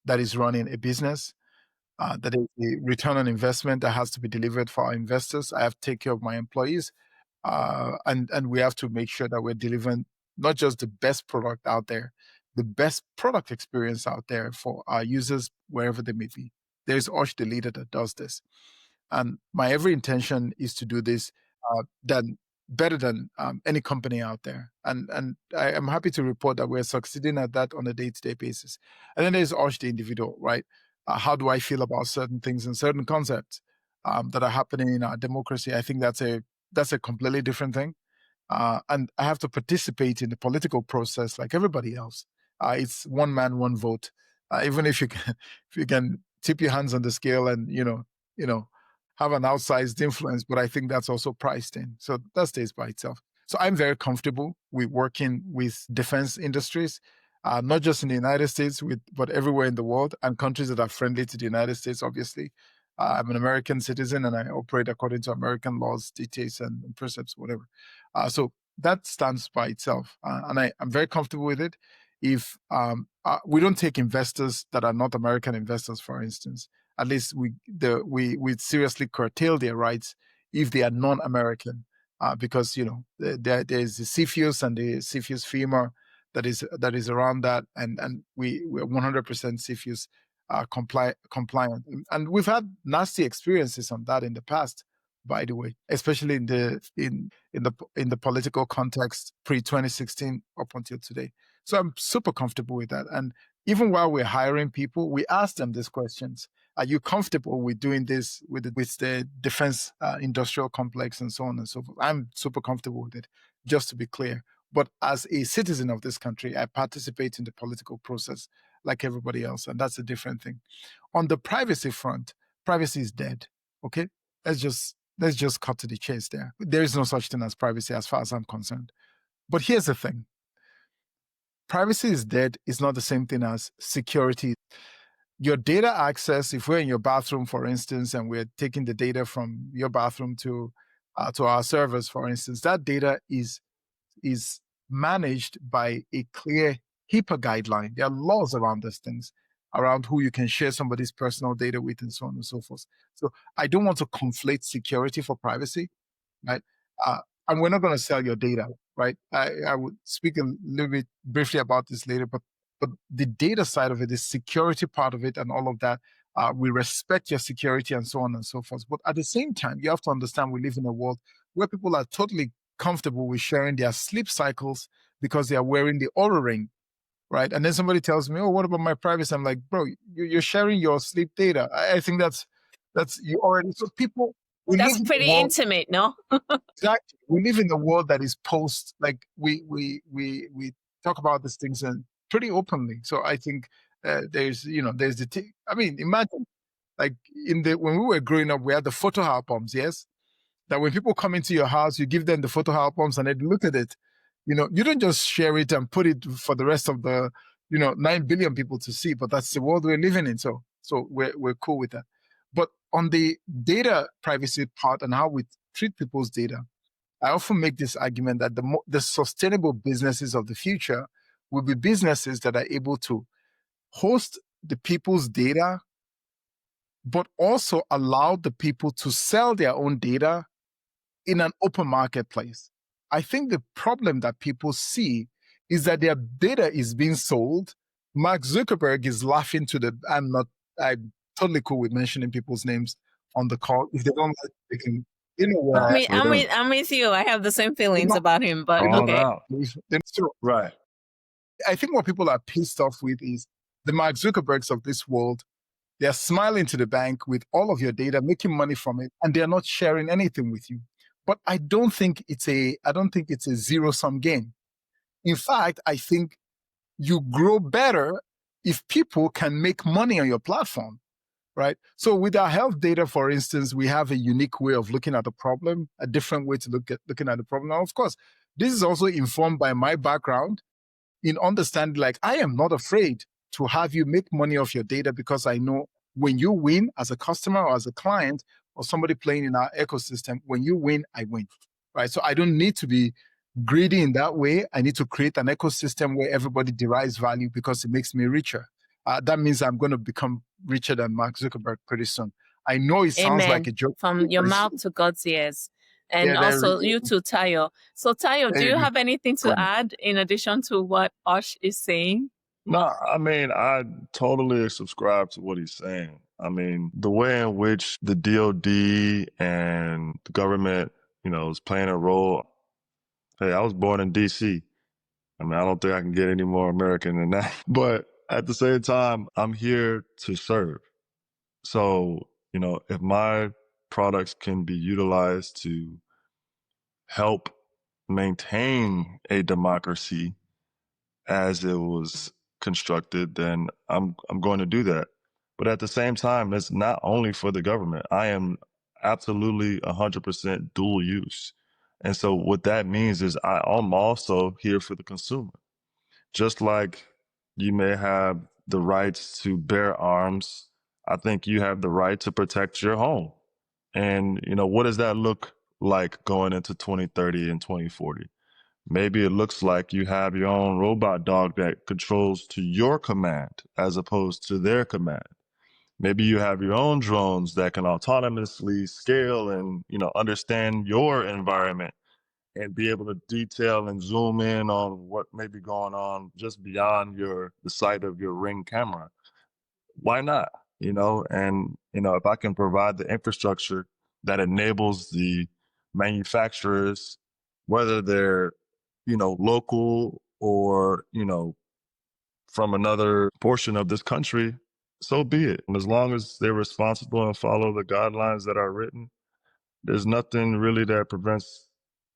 that is running a business, that is a return on investment that has to be delivered for our investors. I have to take care of my employees, and we have to make sure that we're delivering not just the best product out there, the best product experience out there for our users wherever they may be. There's Osh, the leader, that does this, and my every intention is to do this than better than any company out there. And I am happy to report that we're succeeding at that on a day-to-day basis. And then there's Osh, the individual, right? How do I feel about certain things and certain concepts that are happening in our democracy? I think that's a completely different thing. And I have to participate in the political process like everybody else. It's one man, one vote. Even if you can, if you can tip your hands on the scale and have an outsized influence, but I think that's also priced in. So that stays by itself. So I'm very comfortable with working with defense industries, not just in the United States, but everywhere in the world, and countries that are friendly to the United States, obviously. I'm an American citizen and I operate according to American laws, dictates, and precepts, whatever. So that stands by itself. And I'm very comfortable with it. If we don't take investors that are not American investors, for instance, at least we seriously curtail their rights if they are non-American, because there's the CFIUS and the CFIUS FEMA that is around that, and we're 100% CFIUS compliant, and we've had nasty experiences on that in the past, by the way, especially in the political context pre-2016 up until today. So I'm super comfortable with that, and even while we're hiring people, we ask them these questions. Are you comfortable with doing this with the defense industrial complex and so on and so forth? I'm super comfortable with it, just to be clear. But as a citizen of this country, I participate in the political process like everybody else, and that's a different thing. On the privacy front, privacy is dead. Okay, let's just cut to the chase there. There is no such thing as privacy as far as I'm concerned. But here's the thing. Privacy is dead is not the same thing as security. Your data access, if we're in your bathroom, for instance, and we're taking the data from your bathroom to our servers, for instance, that data is managed by a clear HIPAA guideline. There are laws around these things, around who you can share somebody's personal data with and so on and so forth. So I don't want to conflate security for privacy, right? And we're not going to sell your data. right? I would speak a little bit briefly about this later, but the data side of it, the security part of it, and all of that, we respect your security and so on and so forth. But at the same time, you have to understand we live in a world where people are totally comfortable with sharing their sleep cycles because they are wearing the Oura ring, right? And then somebody tells me, "Oh, what about my privacy?" I'm like, "Bro, you're sharing your sleep data." I think that's you already. So people, we live That's in a pretty world. intimate, no? Exactly. We live in a world that is post, like we talk about these things and pretty openly. So I think there's there's I mean, imagine like when we were growing up, we had the photo albums. Yes, that when people come into your house, you give them the photo albums and they look at it. You don't just share it and put it for the rest of the 9 billion people to see. But that's the world we're living in. So we're cool with that. But on the data privacy part and how we treat people's data, I often make this argument that the sustainable businesses of the future will be businesses that are able to host the people's data, but also allow the people to sell their own data in an open marketplace. I think the problem that people see is that their data is being sold. Mark Zuckerberg is laughing to I'm totally cool with mentioning people's names on the call. If they don't like, they can, I where mean, I'm with you. I have the same they're feelings not, about him, but they're not, okay. they're still, Right. I think what people are pissed off with is the Mark Zuckerbergs of this world. They're smiling to the bank with all of your data, making money from it, and they're not sharing anything with you. But I don't think it's a zero-sum game. In fact, I think you grow better if people can make money on your platform, right? So with our health data, for instance, we have a unique way of looking at the problem, a different way to looking at the problem. Now, of course, this is also informed by my background in understanding, like, I am not afraid to have you make money off your data because I know when you win as a customer or as a client or somebody playing in our ecosystem, when you win, I win, right? So I don't need to be greedy in that way. I need to create an ecosystem where everybody derives value because it makes me richer. That means I'm going to become richer than Mark Zuckerberg pretty soon. I know it sounds like Amen. a joke, From your but it's, mouth to God's ears. And yeah, also you too, Tayo. So Tayo, there do you you go. have anything to add in addition to what Osh is saying? No, I mean, I totally subscribe to what he's saying. I mean, the way in which the DOD and the government, is playing a role. Hey, I was born in DC. I mean, I don't think I can get any more American than that. But at the same time, I'm here to serve. So, if my products can be utilized to help maintain a democracy as it was constructed, then I'm going to do that. But at the same time, it's not only for the government. I am absolutely 100% dual use. And so what that means is I'm also here for the consumer. Just like you may have the rights to bear arms, I think you have the right to protect your home. And, what does that look like going into 2030 and 2040? Maybe it looks like you have your own robot dog that controls to your command as opposed to their command. Maybe you have your own drones that can autonomously scale and, understand your environment and be able to detail and zoom in on what may be going on just beyond the sight of your Ring camera. Why not? And if I can provide the infrastructure that enables the manufacturers, whether they're local or from another portion of this country, so be it. And as long as they're responsible and follow the guidelines that are written, there's nothing really that prevents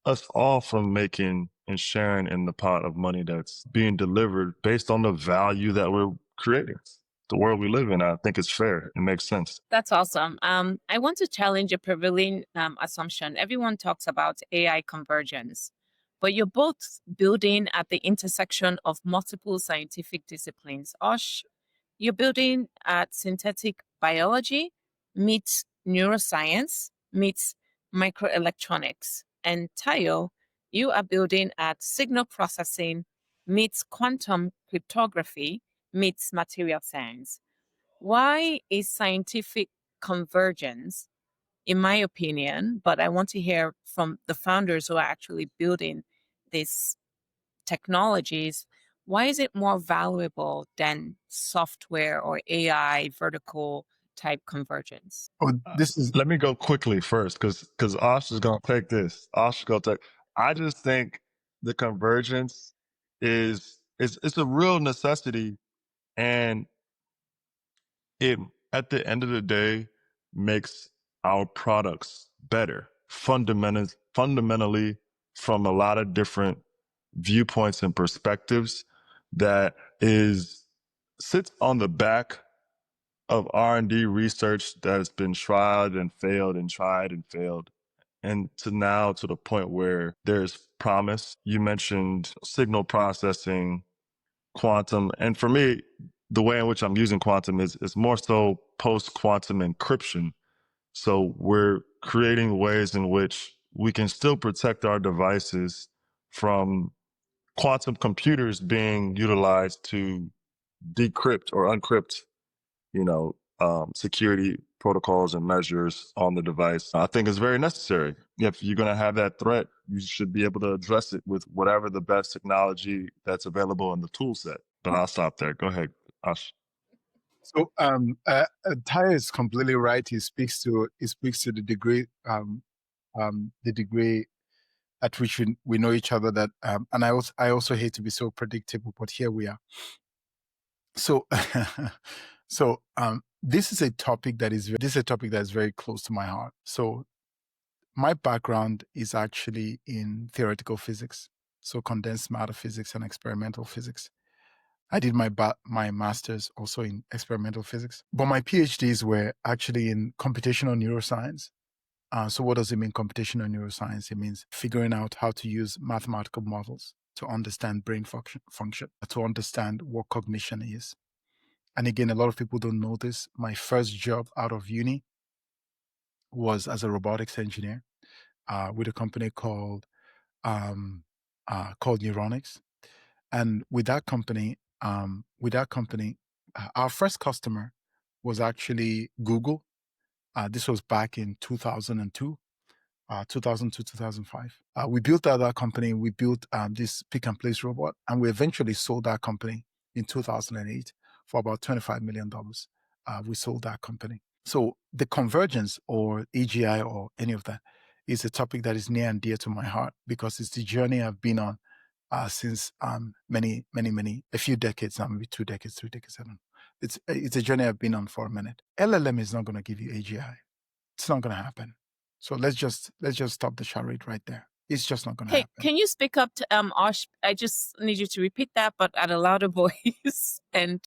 us all from making and sharing in the pot of money that's being delivered based on the value that we're creating. The world we live in, I think it's fair. It makes sense. That's awesome. I want to challenge a prevailing assumption. Everyone talks about AI convergence, but you're both building at the intersection of multiple scientific disciplines. Osh, you're building at synthetic biology meets neuroscience meets microelectronics. And Tayo, you are building at signal processing meets quantum cryptography meets material science. Why is scientific convergence, in my opinion, but I want to hear from the founders who are actually building these technologies, why is it more valuable than software or AI vertical type convergence? Oh, this is Let me go quickly first, because Ash is gonna take this. Ash is gonna take. I just think the convergence is it's a real necessity, and it at the end of the day makes our products better fundamentally from a lot of different viewpoints and perspectives that is sits on the back of R&D research that has been tried and failed and tried and failed, and to now to the point where there's promise. You mentioned signal processing, quantum, and for me, the way in which I'm using quantum is more so post-quantum encryption. So we're creating ways in which we can still protect our devices from quantum computers being utilized to decrypt or uncrypt, security protocols and measures on the device. I think is very necessary. If you're going to have that threat, you should be able to address it with whatever the best technology that's available in the tool set. But I'll stop there. Go ahead, Ash. so. Ty is completely right. He speaks to the degree the degree at which we know each other. That and I also hate to be so predictable, but here we are. So this is a topic that is very close to my heart. So my background is actually in theoretical physics, so condensed matter physics and experimental physics. I did my master's also in experimental physics, but my PhDs were actually in computational neuroscience. So what does it mean, computational neuroscience? It means figuring out how to use mathematical models to understand brain function, to understand what cognition is. And again, a lot of people don't know this. My first job out of uni was as a robotics engineer with a company called Neuronics. And with that company, our first customer was actually Google. This was back in 2002. 2002, 2005. We built out that company. We built this pick and place robot, and we eventually sold that company in 2008 for about $25 million. We sold that company. So the convergence or AGI or any of that is a topic that is near and dear to my heart because it's the journey I've been on since a few decades now, maybe 2 decades, 3 decades. I don't know. It's a journey I've been on for a minute. LLM is not going to give you AGI. It's not going to happen. So let's just stop the charade right there. It's just not going to happen. Can you speak up to Ash? I just need you to repeat that, but at a louder voice. And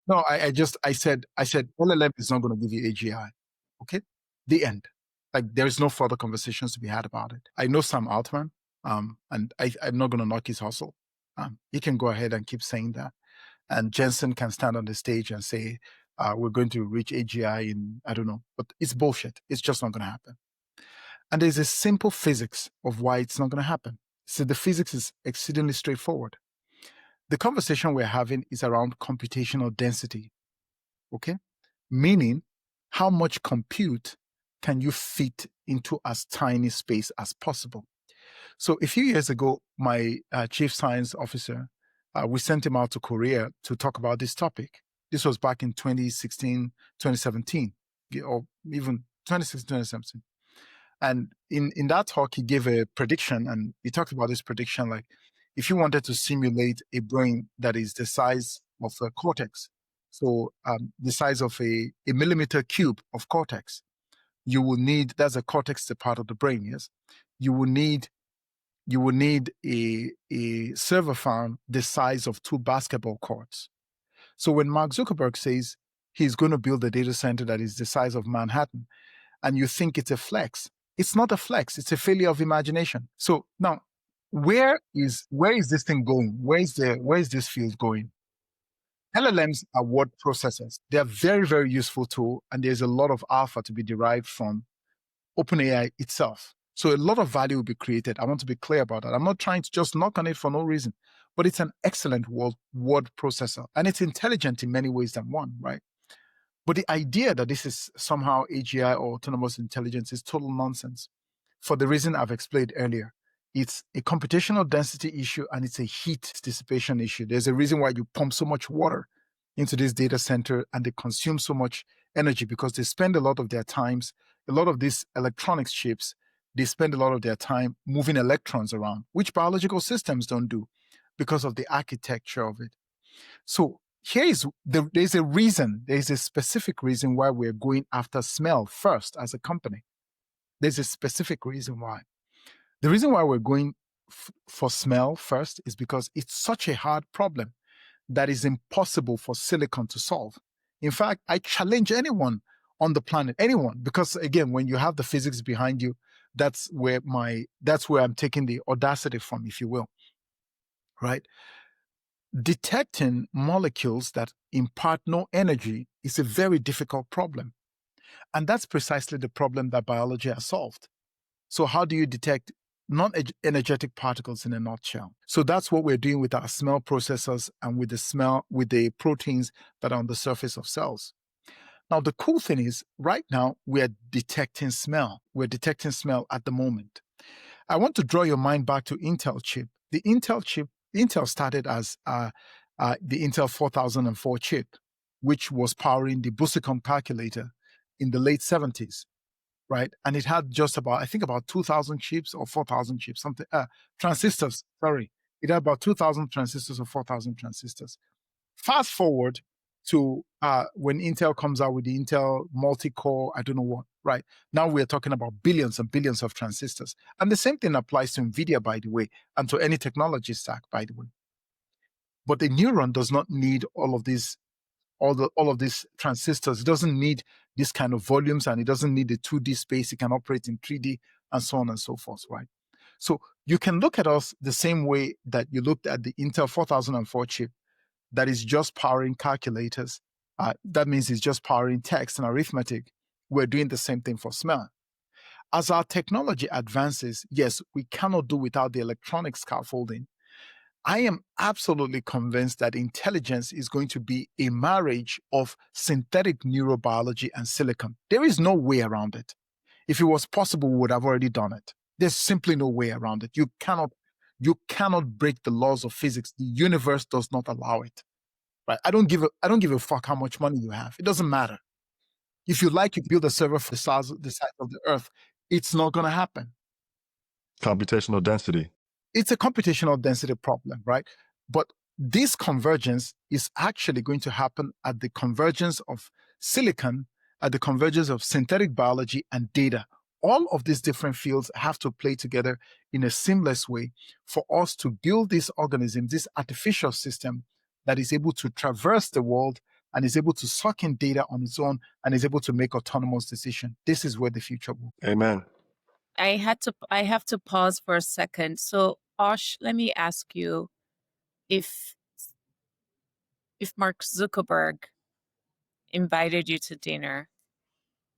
no, I said LLM is not going to give you AGI. Okay, the end. Like there's no further conversations to be had about it. I know Sam Altman, and I'm not going to knock his hustle. He can go ahead and keep saying that, and Jensen can stand on the stage and say we're going to reach AGI in I don't know, but it's bullshit. It's just not going to happen. And there's a simple physics of why it's not going to happen. So the physics is exceedingly straightforward. The conversation we're having is around computational density, okay? Meaning, how much compute can you fit into as tiny space as possible? So a few years ago, my chief science officer, we sent him out to Korea to talk about this topic. This was back in 2016, 2017, or even 2016, 2017. And in that talk, he gave a prediction, and he talked about this prediction like, if you wanted to simulate a brain that is the size of a cortex, so the size of a millimeter cube of cortex, you will need, that's a cortex, the part of the brain, yes? You will need a server farm the size of 2 basketball courts. So when Mark Zuckerberg says he's going to build a data center that is the size of Manhattan, and you think it's a flex, it's not a flex, it's a failure of imagination. So now, where is this thing going? Where is this field going? LLMs are word processors. They are very, very useful tool, and there's a lot of alpha to be derived from OpenAI itself. So a lot of value will be created. I want to be clear about that. I'm not trying to just knock on it for no reason, but it's an excellent word processor, and it's intelligent in many ways than one, right? But the idea that this is somehow AGI or autonomous intelligence is total nonsense for the reason I've explained earlier. It's a computational density issue and it's a heat dissipation issue. There's a reason why you pump so much water into this data center and they consume so much energy, because they spend a lot of their times, a lot of these electronics chips, they spend a lot of their time moving electrons around, which biological systems don't do because of the architecture of it. So there's a specific reason why we're going after smell first as a company. There's a specific reason why. The reason why we're going for smell first is because it's such a hard problem that is impossible for silicon to solve. In fact, I challenge anyone on the planet, anyone, because again, when you have the physics behind you, that's where I'm taking the audacity from, if you will, right? Detecting molecules that impart no energy is a very difficult problem. And that's precisely the problem that biology has solved. So how do you detect non-energetic particles in a nutshell? So that's what we're doing with our smell processors and with the proteins that are on the surface of cells. Now, the cool thing is right now we're detecting smell. We're detecting smell at the moment. I want to draw your mind back to Intel chip. The Intel started as the Intel 4004 chip, which was powering the Busicom calculator in the late 70s. Right, and it had just about, I think, about 2,000 chips or 4,000 chips, transistors. Sorry, it had about 2,000 transistors or 4,000 transistors. Fast forward to when Intel comes out with the Intel multi-core, I don't know what. Right now, we're talking about billions and billions of transistors, and the same thing applies to NVIDIA, by the way, and to any technology stack, by the way. But the neuron does not need all of these transistors. It doesn't need this kind of volumes, and it doesn't need the 2D space. It can operate in 3D and so on and so forth, right? So you can look at us the same way that you looked at the Intel 4004 chip that is just powering calculators. That means it's just powering text and arithmetic. We're doing the same thing for smell. As our technology advances, yes, we cannot do without the electronic scaffolding. I am absolutely convinced that intelligence is going to be a marriage of synthetic neurobiology and silicon. There is no way around it. If it was possible, we would have already done it. There's simply no way around it. You cannot break the laws of physics. The universe does not allow it. Right? I don't give a fuck how much money you have. It doesn't matter. If you build a server for the size of the Earth. It's not going to happen. Computational density. It's a computational density problem, right? But this convergence is actually going to happen at the convergence of silicon, at the convergence of synthetic biology and data. All of these different fields have to play together in a seamless way for us to build this organism, this artificial system that is able to traverse the world and is able to suck in data on its own and is able to make autonomous decisions. This is where the future will be. Amen. I have to pause for a second. So, Osh, let me ask you if Mark Zuckerberg invited you to dinner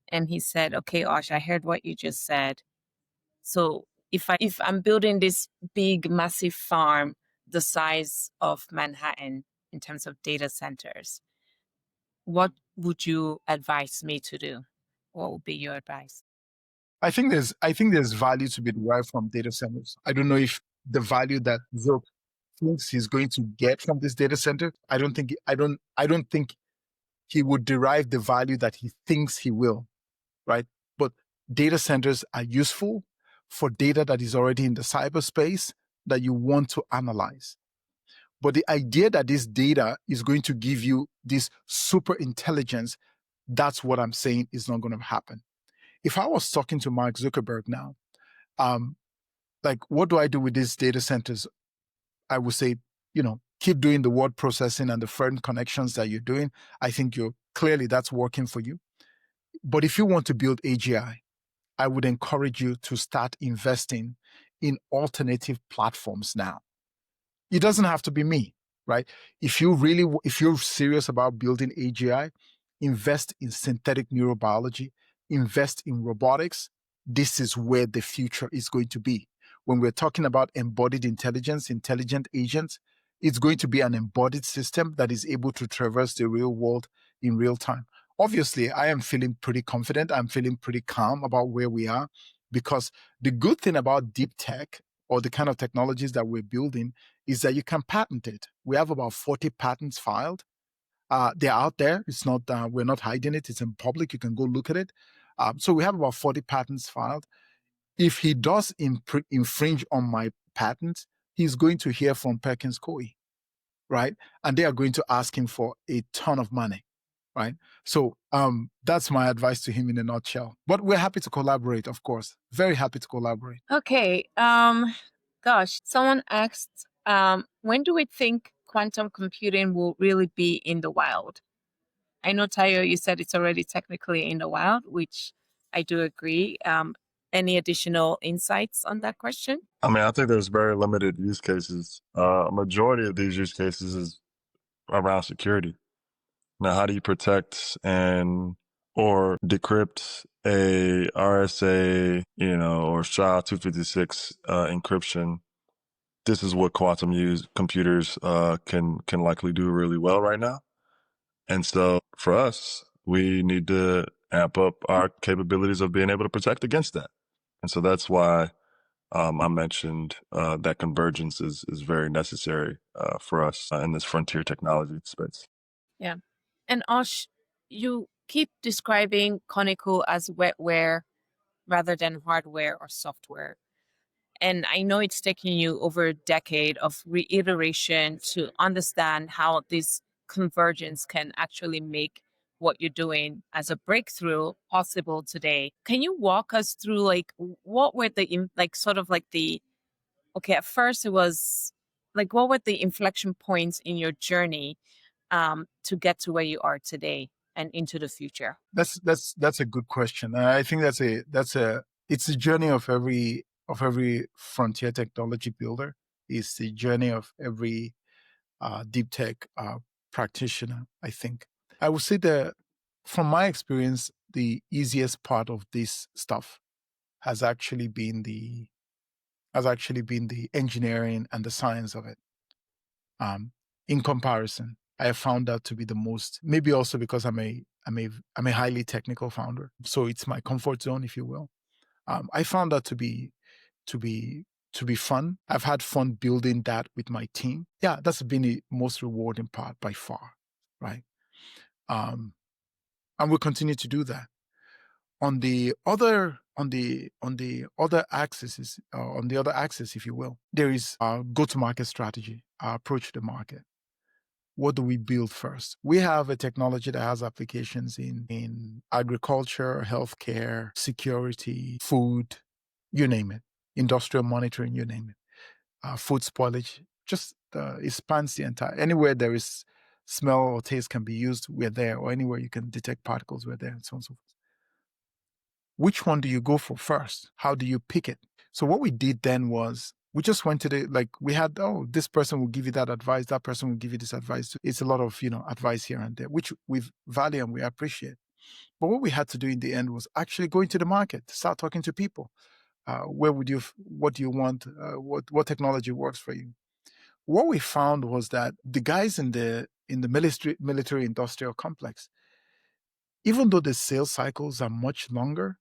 and he said, "Okay, Osh, I heard what you just said. So, if I'm building this big massive farm the size of Manhattan in terms of data centers, what would you advise me to do? What would be your advice?" I think there's value to be derived from data centers. I don't know if the value that Zook thinks he's going to get from this data center. I don't think he would derive the value that he thinks he will, right? But data centers are useful for data that is already in the cyberspace that you want to analyze. But the idea that this data is going to give you this super intelligence, that's what I'm saying is not going to happen. If I was talking to Mark Zuckerberg now, what do I do with these data centers? I would say, keep doing the word processing and the friend connections that you're doing. I think that's working for you. But if you want to build AGI, I would encourage you to start investing in alternative platforms now. It doesn't have to be me, right? If you're serious about building AGI, invest in synthetic neurobiology, invest in robotics. This is where the future is going to be. When we're talking about embodied intelligence, intelligent agents, it's going to be an embodied system that is able to traverse the real world in real time. Obviously, I am feeling pretty confident. I'm feeling pretty calm about where we are, because the good thing about deep tech or the kind of technologies that we're building is that you can patent it. We have about 40 patents filed. They're out there. It's not, we're not hiding it. It's in public. You can go look at it. So we have about 40 patents filed. If he does infringe on my patent, he's going to hear from Perkins Coie, right? And they are going to ask him for a ton of money, right? So that's my advice to him in a nutshell. But we're happy to collaborate, of course. Very happy to collaborate. Okay. Gosh, someone asked, when do we think quantum computing will really be in the wild? I know, Tayo, you said it's already technically in the wild, which I do agree. Any additional insights on that question? I mean, I think there's very limited use cases. A majority of these use cases is around security. Now, how do you protect or decrypt a RSA, or SHA-256 encryption? This is what quantum computers can likely do really well right now. And so for us, we need to amp up our capabilities of being able to protect against that. And so that's why I mentioned that convergence is very necessary for us in this frontier technology space. Yeah. And Osh, you keep describing Conical as wetware rather than hardware or software. And I know it's taken you over a decade of reiteration to understand how this convergence can actually make what you're doing as a breakthrough possible today. Can you walk us through what were okay, at first it was like, what were the inflection points in your journey to get to where you are today and into the future? That's a good question. I think it's the journey of every frontier technology builder. It's the journey of every deep tech practitioner, I think. I would say that from my experience, the easiest part of this stuff has actually been the engineering and the science of it. In comparison, I have found that to be the most, maybe also because I'm a highly technical founder, so it's my comfort zone, if you will. I found that to be fun. I've had fun building that with my team. Yeah, that's been the most rewarding part by far, right? And we'll continue to do that. On the other axis, if you will, there is our go-to-market strategy, our approach to the market. What do we build first? We have a technology that has applications in agriculture, healthcare, security, food, you name it, industrial monitoring, you name it, food spoilage, just it spans the entire, anywhere there is smell or taste can be used, we're there, or anywhere you can detect particles, we're there, and so on and so forth. Which one do you go for first? How do you pick it? So what we did then was we just went to we had, this person will give you that advice, that person will give you this advice. It's a lot of, advice here and there, which we value and we appreciate. But what we had to do in the end was actually go into the market, start talking to people. What do you want? What technology works for you? What we found was that the guys in the military industrial complex, even though the sales cycles are much longer,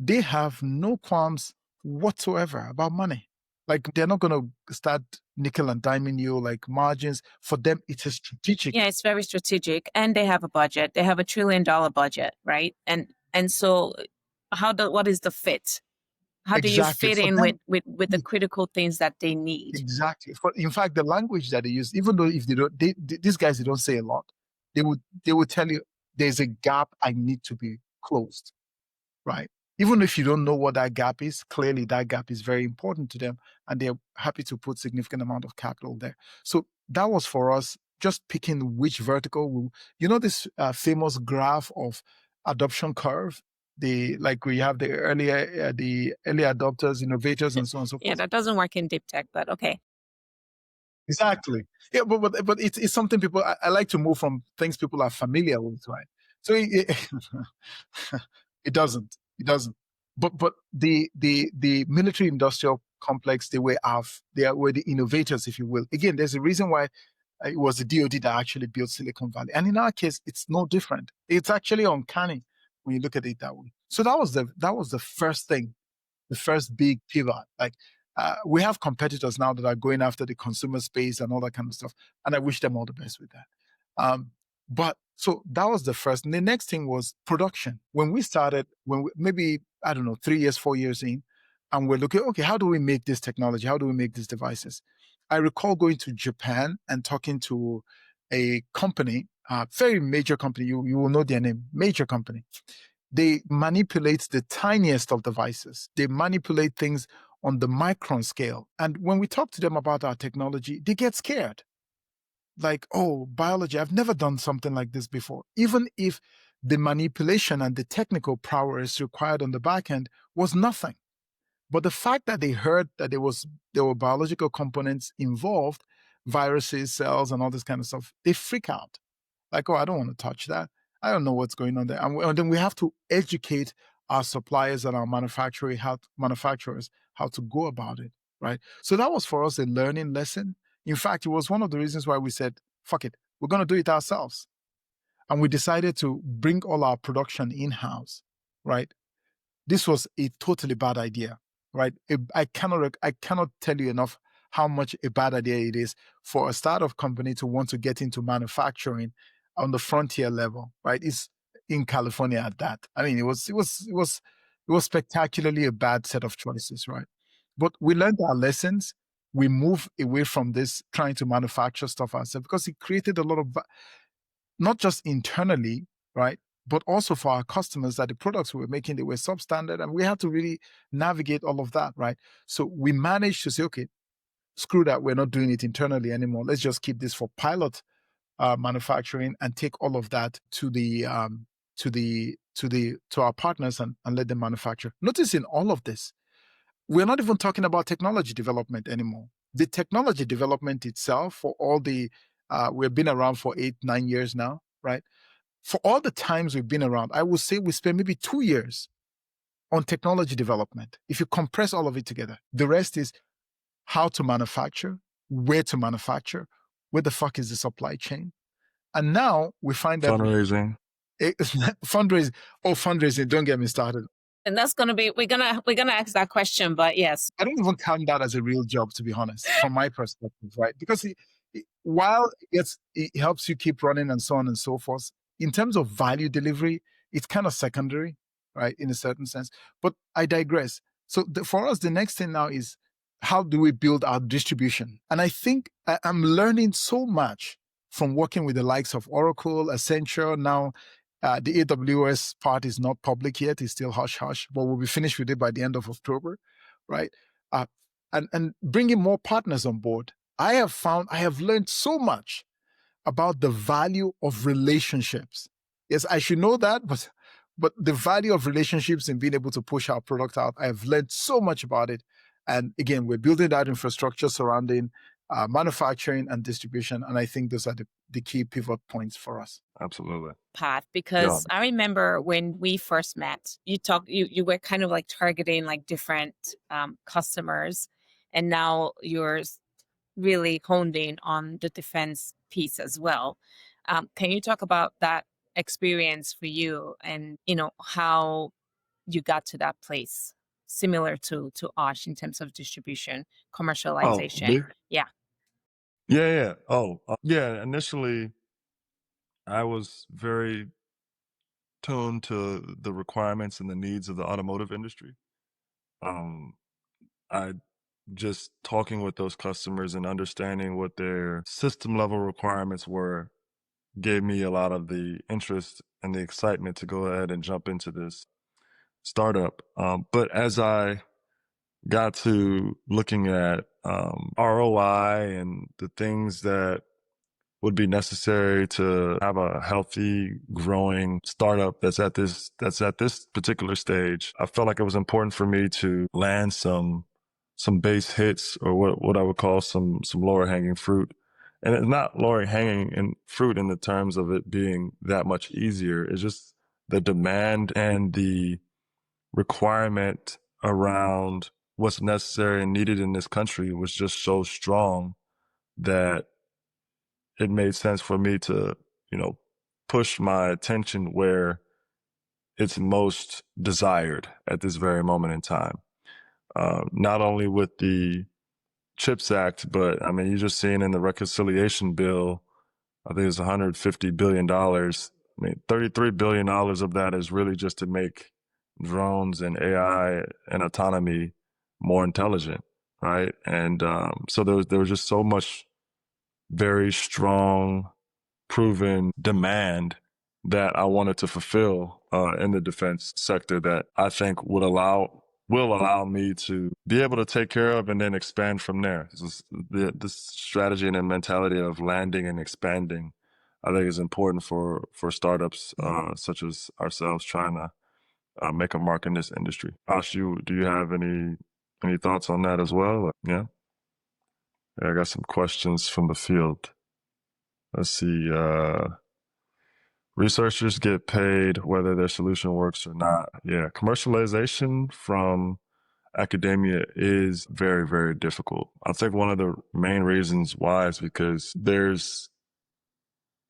they have no qualms whatsoever about money. Like, they're not going to start nickel and diming you, like margins. For them, it's a strategic. Yeah, it's very strategic, and they have a budget. They have $1 trillion budget, right? And so, what is the fit? How do you Exactly. fit For in them, with the critical things that they need? exactly. In fact, the language that they use, even though if they don't, these guys, they don't say a lot. They would tell you there's a gap I need to be closed, right? Even if you don't know what that gap is, clearly that gap is very important to them, and they're happy to put significant amount of capital there. So that was for us, just picking which vertical. This famous graph of adoption curve. We have the early adopters, innovators, and so on and so forth. Yeah, that doesn't work in deep tech, but okay. Exactly. Yeah, but it's something people. I like to move from things people are familiar with, right? So it doesn't. It doesn't. But the military industrial complex, they were the innovators, if you will. Again, there's a reason why it was the DoD that actually built Silicon Valley, and in our case, it's no different. It's actually uncanny when you look at it that way. So that was the first thing, the first big pivot. Like, We have competitors now that are going after the consumer space and all that kind of stuff, and I wish them all the best with that. But so that was the first. And the next thing was production. When we started, maybe, I don't know, 3 years, 4 years in, and we're looking, okay, how do we make this technology? How do we make these devices? I recall going to Japan and talking to a company, very major company. You will know their name, major company. They manipulate the tiniest of devices. They manipulate things on the micron scale. And when we talk to them about our technology, they get scared. Like, oh, biology, I've never done something like this before. Even if the manipulation and the technical prowess required on the back end was nothing. But the fact that they heard that there were biological components involved, viruses, cells, and all this kind of stuff, they freak out. Like, oh, I don't want to touch that. I don't know what's going on there. And then we have to educate our suppliers and our manufacturers how to go about it, right? So that was for us a learning lesson. In fact, it was one of the reasons why we said, fuck it, we're going to do it ourselves. And we decided to bring all our production in-house, right? This was a totally bad idea, right? I cannot tell you enough how much a bad idea it is for a startup company to want to get into manufacturing on the frontier level, right? It's in California at that. I mean, it was spectacularly a bad set of choices, right? But we learned our lessons. We moved away from this trying to manufacture stuff ourselves because it created a lot of, not just internally, right? But also for our customers, that the products we were making, they were substandard, and we had to really navigate all of that, right? So we managed to say, okay, screw that, we're not doing it internally anymore. Let's just keep this for pilot manufacturing and take all of that to our partners and let them manufacture. Notice in all of this, we're not even talking about technology development anymore. The technology development itself, for all the we've been around for 8-9 years now, right? For all the times we've been around, I would say we spent maybe 2 years on technology development. If you compress all of it together, the rest is how to manufacture, where to manufacture, where the fuck is the supply chain. And now we find that Fundraising. fundraising, don't get me started. And that's gonna be we're gonna ask that question, but yes. I don't even count that as a real job, to be honest, from my perspective, right? Because while it helps you keep running and so on and so forth, in terms of value delivery, it's kind of secondary, right, in a certain sense. But I digress. So for us, the next thing now is how do we build our distribution? And I think I'm learning so much from working with the likes of Oracle, Accenture. Now, the AWS part is not public yet; it's still hush hush, but we'll be finished with it by the end of October, right? And bringing more partners on board. I have learned so much about the value of relationships. Yes, I should know that, but the value of relationships and being able to push our product out, I have learned so much about it. And again, we're building that infrastructure surrounding manufacturing and distribution. And I think those are the key pivot points for us. Absolutely. Path, because I remember when we first met, you were kind of like targeting like different customers, and now you're really honed in on the defense piece as well. Can you talk about that experience for you, and how you got to that place, similar to Osh in terms of distribution, commercialization? Yeah. Initially, I was very tuned to the requirements and the needs of the automotive industry. I just talking with those customers and understanding what their system level requirements were gave me a lot of the interest and the excitement to go ahead and jump into this startup. But as I got to looking at ROI and the things that would be necessary to have a healthy, growing startup that's at this particular stage, I felt like it was important for me to land some base hits, or what I would call some lower hanging fruit. And it's not lower hanging fruit in the terms of it being that much easier. It's just the demand and the requirement around what's necessary and needed in this country was just so strong that it made sense for me to, push my attention where it's most desired at this very moment in time. not only with the CHIPS Act, but I mean, you're just seeing in the reconciliation bill, I think it's $150 billion. I mean, $33 billion of that is really just to make drones and AI and autonomy more intelligent, right? And so there was just so much very strong, proven demand that I wanted to fulfill in the defense sector that I think will allow me to be able to take care of and then expand from there. This strategy and the mentality of landing and expanding, I think, is important for startups such as ourselves trying to make a mark in this industry. Ash, do you have any thoughts on that as well? Yeah, I got some questions from the field. Let's see. Researchers get paid whether their solution works or not. Yeah, commercialization from academia is very, very difficult. I think one of the main reasons why is because there's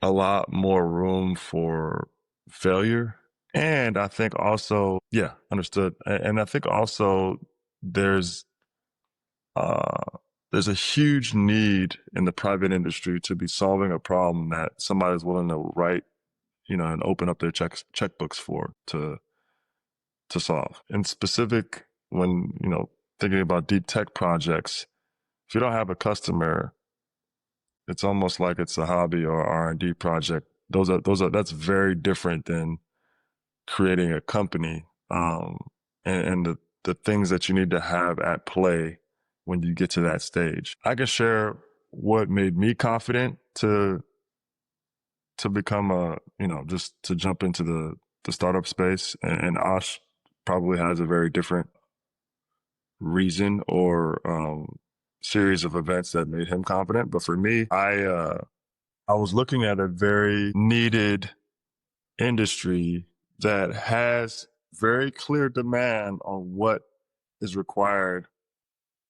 a lot more room for failure. And I think also, yeah, understood. And I think also there's there's a huge need in the private industry to be solving a problem that somebody's willing to write, and open up their checkbooks for to solve. In specific, when thinking about deep tech projects, if you don't have a customer, it's almost like it's a hobby or R&D project. That's very different than creating a company, and the things that you need to have at play when you get to that stage. I can share what made me confident to become just to jump into the startup space, and Ash probably has a very different reason or series of events that made him confident. But for me, I was looking at a very needed industry that has very clear demand on what is required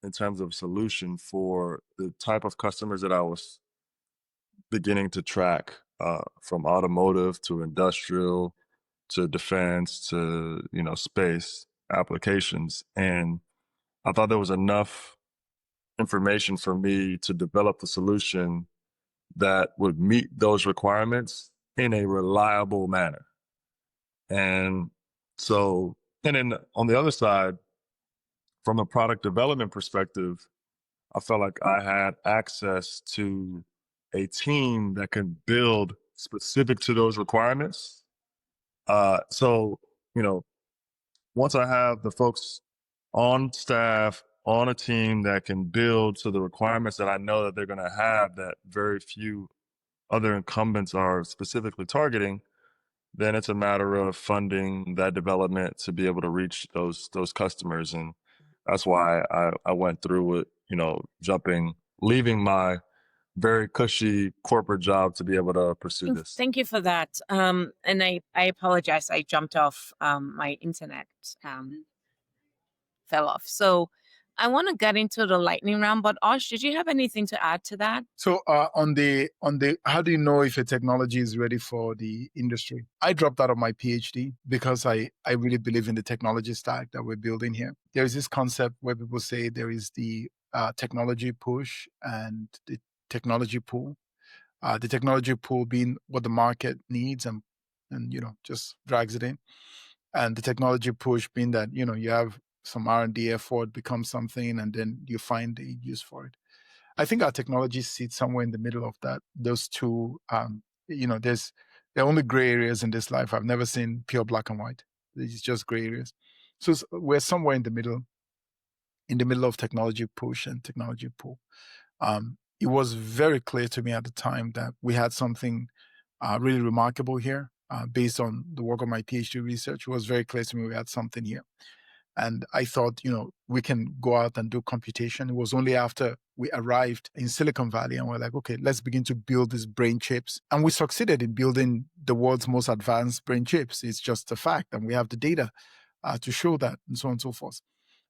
in terms of solution for the type of customers that I was beginning to track, from automotive to industrial to defense to space applications. And I thought there was enough information for me to develop the solution that would meet those requirements in a reliable manner. And so, and then on the other side, from a product development perspective, I felt like I had access to a team that can build specific to those requirements. So, once I have the folks on staff, on a team that can build to the requirements that I know that they're going to have, that very few other incumbents are specifically targeting, then it's a matter of funding that development to be able to reach those customers. And that's why I went through it, leaving my very cushy corporate job to be able to pursue this. Thank you for that. And I apologize. I jumped off. My internet fell off. So I want to get into the lightning round, but Osh, did you have anything to add to that? So on the how do you know if a technology is ready for the industry? I dropped out of my PhD because I really believe in the technology stack that we're building here. There is this concept where people say there is the technology push and the technology pull. The technology pull being what the market needs and just drags it in, and the technology push being that you have some R&D effort, become something, and then you find a use for it. I think our technology sits somewhere in the middle of that. Those two, there are only gray areas in this life. I've never seen pure black and white. It's just gray areas. So we're somewhere in the middle of technology push and technology pull. It was very clear to me at the time that we had something really remarkable here. Based on the work of my PhD research, it was very clear to me we had something here. And I thought, we can go out and do computation. It was only after we arrived in Silicon Valley and we're like, okay, let's begin to build these brain chips. And we succeeded in building the world's most advanced brain chips. It's just a fact. And we have the data to show that, and so on and so forth.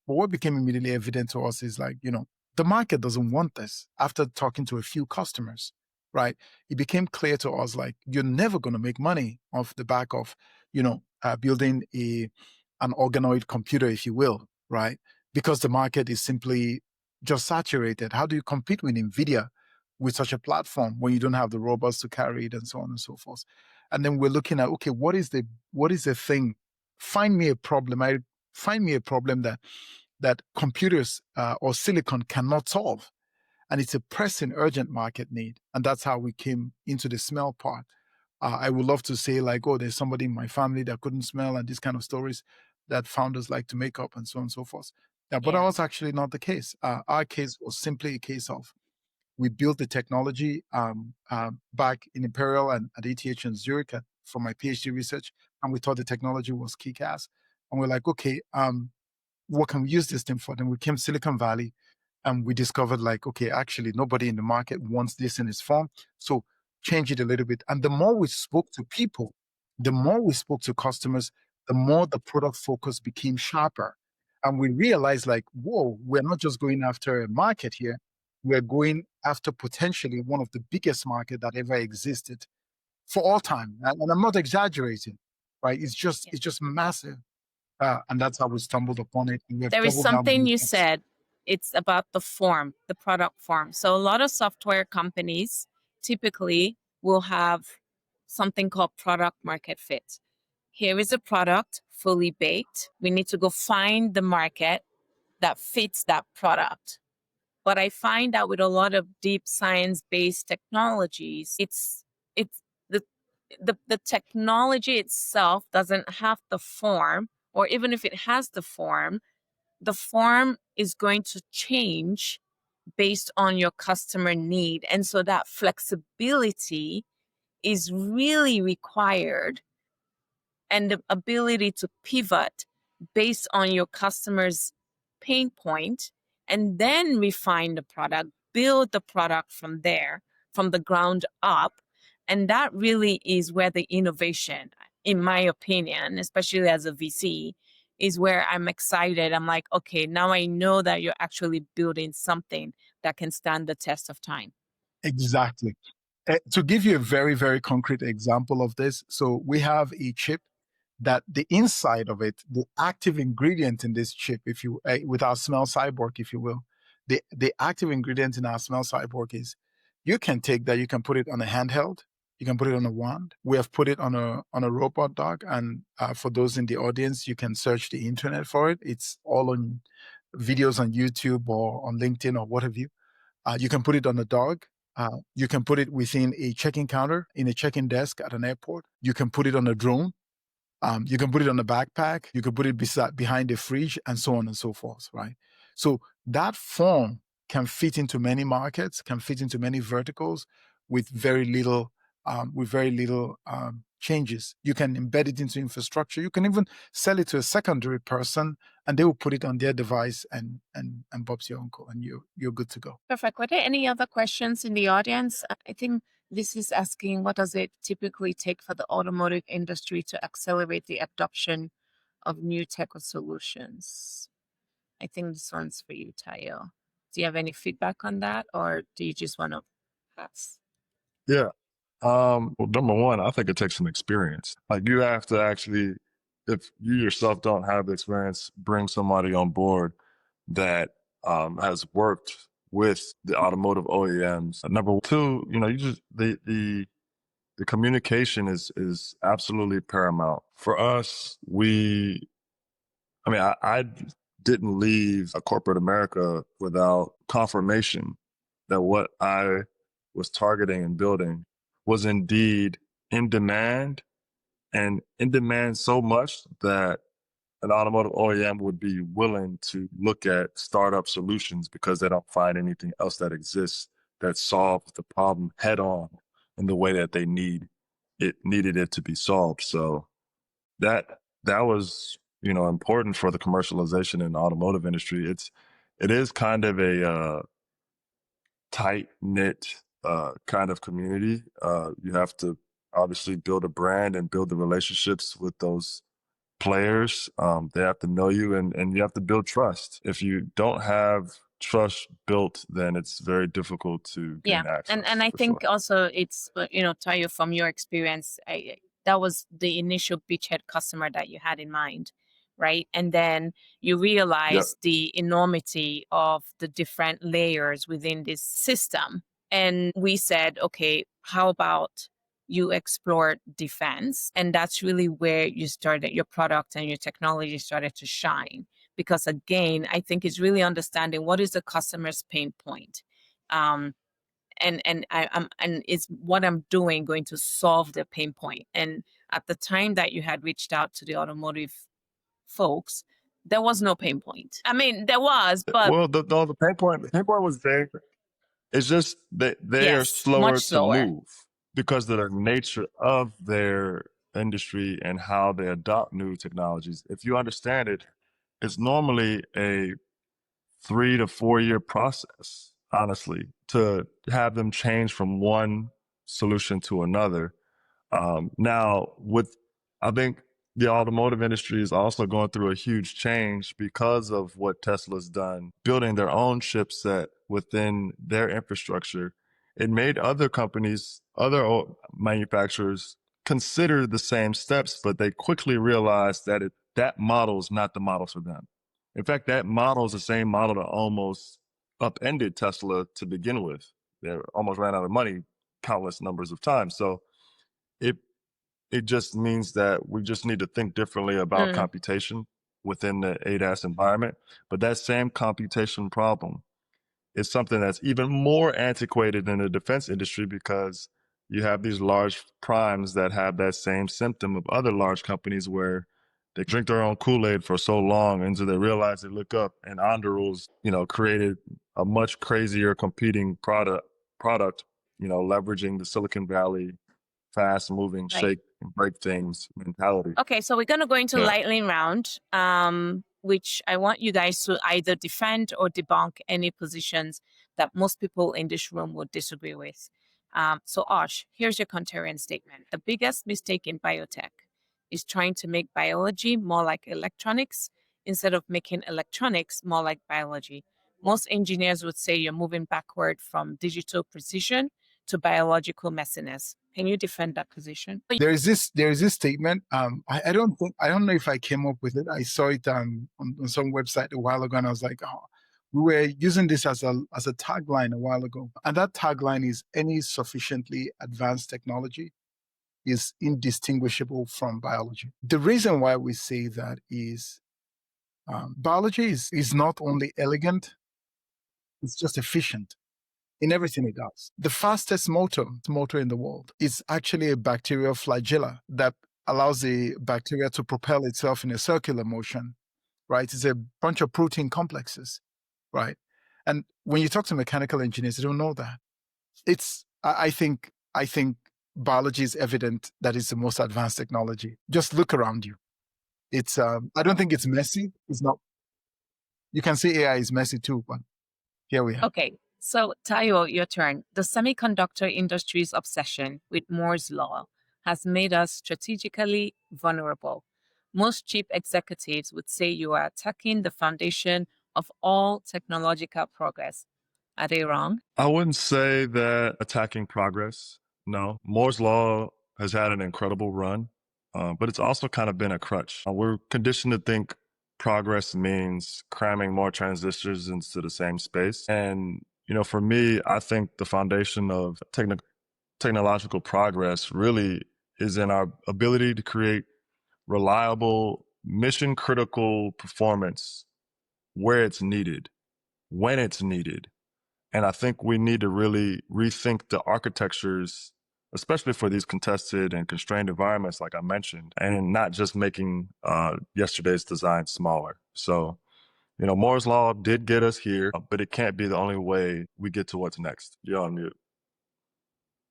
But what became immediately evident to us is like, the market doesn't want this. After talking to a few customers, right, it became clear to us, like, you're never going to make money off the back of, building an organoid computer, if you will, right? because the market is simply just saturated. How do you compete with NVIDIA with such a platform when you don't have the robots to carry it and so on and so forth? And then we're looking at, okay, what is the thing? Find me a problem. Find me a problem that computers or silicon cannot solve. And it's a pressing, urgent market need. And that's how we came into the smell part. I would love to say like, oh, there's somebody in my family that couldn't smell, and these kind of stories that founders like to make up and so on and so forth. Yeah, but that was actually not the case. Our case was simply a case of we built the technology back in Imperial and at ETH in Zurich for my PhD research, and we thought the technology was kick-ass. And we're like, okay, what can we use this thing for? Then we came to Silicon Valley, and we discovered like, okay, actually nobody in the market wants this in its form. So change it a little bit. And the more we spoke to people, the more we spoke to customers, the more the product focus became sharper. And we realized like, whoa, we're not just going after a market here. We're going after potentially one of the biggest market that ever existed for all time. And I'm not exaggerating, right? It's just massive. And that's how we stumbled upon it. And we have There is doubled down on something it. you said. It's about the form, the product form. So a lot of software companies typically will have something called product market fit. Here is a product fully baked. We need to go find the market that fits that product. But I find that with a lot of deep science-based technologies, it's the technology itself doesn't have the form, or even if it has the form is going to change based on your customer need. And so that flexibility is really required, and the ability to pivot based on your customer's pain point, and then refine the product, build the product from there, from the ground up. And that really is where the innovation, in my opinion, especially as a VC, is where I'm excited. I'm like, okay, now I know that you're actually building something that can stand the test of time. Exactly. To give you a very, very concrete example of this, so we have a chip that the inside of it, the active ingredient in this chip, if you with our smell cyborg, if you will, the active ingredient in our smell cyborg is you can take that, you can put it on a handheld, you can put it on a wand. We have put it on a robot dog, and for those in the audience, you can search the internet for it. It's all on videos on YouTube or on LinkedIn or what have you. You can put it on a dog. You can put it within a check-in counter, in a check-in desk at an airport. You can put it on a drone. You can put it on a backpack. You can put it behind a fridge, and so on and so forth, right? So that form can fit into many markets, can fit into many verticals with very little changes. You can embed it into infrastructure. You can even sell it to a secondary person, and they will put it on their device, and Bob's your uncle, and you're good to go. Perfect. Were there any other questions in the audience? I think this is asking, what does it typically take for the automotive industry to accelerate the adoption of new tech or solutions? I think this one's for you, Tayo. Do you have any feedback on that, or do you just want to pass? Yeah. Well, number one, I think it takes some experience. Like you have to actually, if you yourself don't have the experience, bring somebody on board that has worked with the automotive OEMs. Number two, you just the communication is absolutely paramount. For us, I didn't leave a corporate America without confirmation that what I was targeting and building was indeed in demand, and in demand so much that an automotive OEM would be willing to look at startup solutions because they don't find anything else that exists that solves the problem head on in the way that they needed it to be solved. So that was important for the commercialization in the automotive industry. It is kind of a tight knit kind of community. You have to obviously build a brand and build the relationships with those players. They have to know you, and you have to build trust. If you don't have trust built, then it's very difficult to gain access. And I think also it's, Tayo, from your experience, that was the initial beachhead customer that you had in mind, right? And then you realize the enormity of the different layers within this system. And we said, okay, how about you explore defense? And that's really where you started, your product and your technology started to shine. Because again, I think it's really understanding what is the customer's pain point. And is what I'm doing going to solve the pain point? And at the time that you had reached out to the automotive folks, there was no pain point. I mean, there was, but Well, the pain point was there. It's just that they are yes, slower much to slower. move because of the nature of their industry and how they adopt new technologies. If you understand it, it's normally a 3 to 4 year process, honestly, to have them change from one solution to another. Now, I think the automotive industry is also going through a huge change because of what Tesla's done, building their own chipset within their infrastructure. It made other companies, manufacturers consider the same steps, but they quickly realized that that model is not the model for them. In fact, that model is the same model that almost upended Tesla to begin with. They almost ran out of money countless numbers of times. So it it just means that we just need to think differently about computation within the ADAS environment. But that same computation problem is something that's even more antiquated in the defense industry because you have these large primes that have that same symptom of other large companies where they drink their own Kool-Aid for so long until they realize they look up and Anduril's, created a much crazier competing product, leveraging the Silicon Valley fast moving, Right. shake and break things mentality. Okay, so we're going to go into lightning round, which I want you guys to either defend or debunk any positions that most people in this room would disagree with. So Ash, here's your contrarian statement. The biggest mistake in biotech is trying to make biology more like electronics instead of making electronics more like biology. Most engineers would say you're moving backward from digital precision to biological messiness. Can you defend that position? There is this statement. I don't know if I came up with it. I saw it on some website a while ago, and I was like, oh, we were using this as a tagline a while ago. And that tagline is, any sufficiently advanced technology is indistinguishable from biology. The reason why we say that is biology is not only elegant, it's just efficient in everything it does. The fastest motor in the world is actually a bacterial flagella that allows the bacteria to propel itself in a circular motion, right? It's a bunch of protein complexes, right? And when you talk to mechanical engineers, they don't know that. I think biology is evident that it's the most advanced technology. Just look around you. It's I don't think it's messy. It's not. You can say AI is messy too, but here we are. Okay, so Tayo, your turn. The semiconductor industry's obsession with Moore's law has made us strategically vulnerable. Most chief executives would say you are attacking the foundation of all technological progress. Are they wrong? I wouldn't say that attacking progress. No, Moore's law has had an incredible run, but it's also kind of been a crutch. We're conditioned to think progress means cramming more transistors into the same space. And, for me, I think the foundation of technological progress really is in our ability to create reliable, mission critical performance where it's needed, when it's needed. And I think we need to really rethink the architectures, especially for these contested and constrained environments, like I mentioned, and not just making yesterday's design smaller. So, Moore's law did get us here, but it can't be the only way we get to what's next. You're on mute.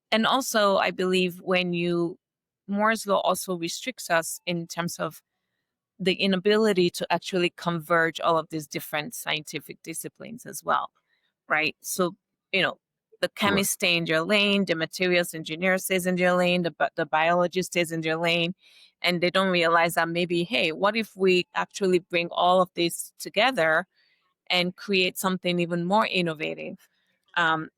And also, I believe Moore's law also restricts us in terms of the inability to actually converge all of these different scientific disciplines as well, right? So, the chemist stay in their lane, the materials engineer stays in their lane, the biologist stays in their lane, and they don't realize that maybe, hey, what if we actually bring all of this together and create something even more innovative? And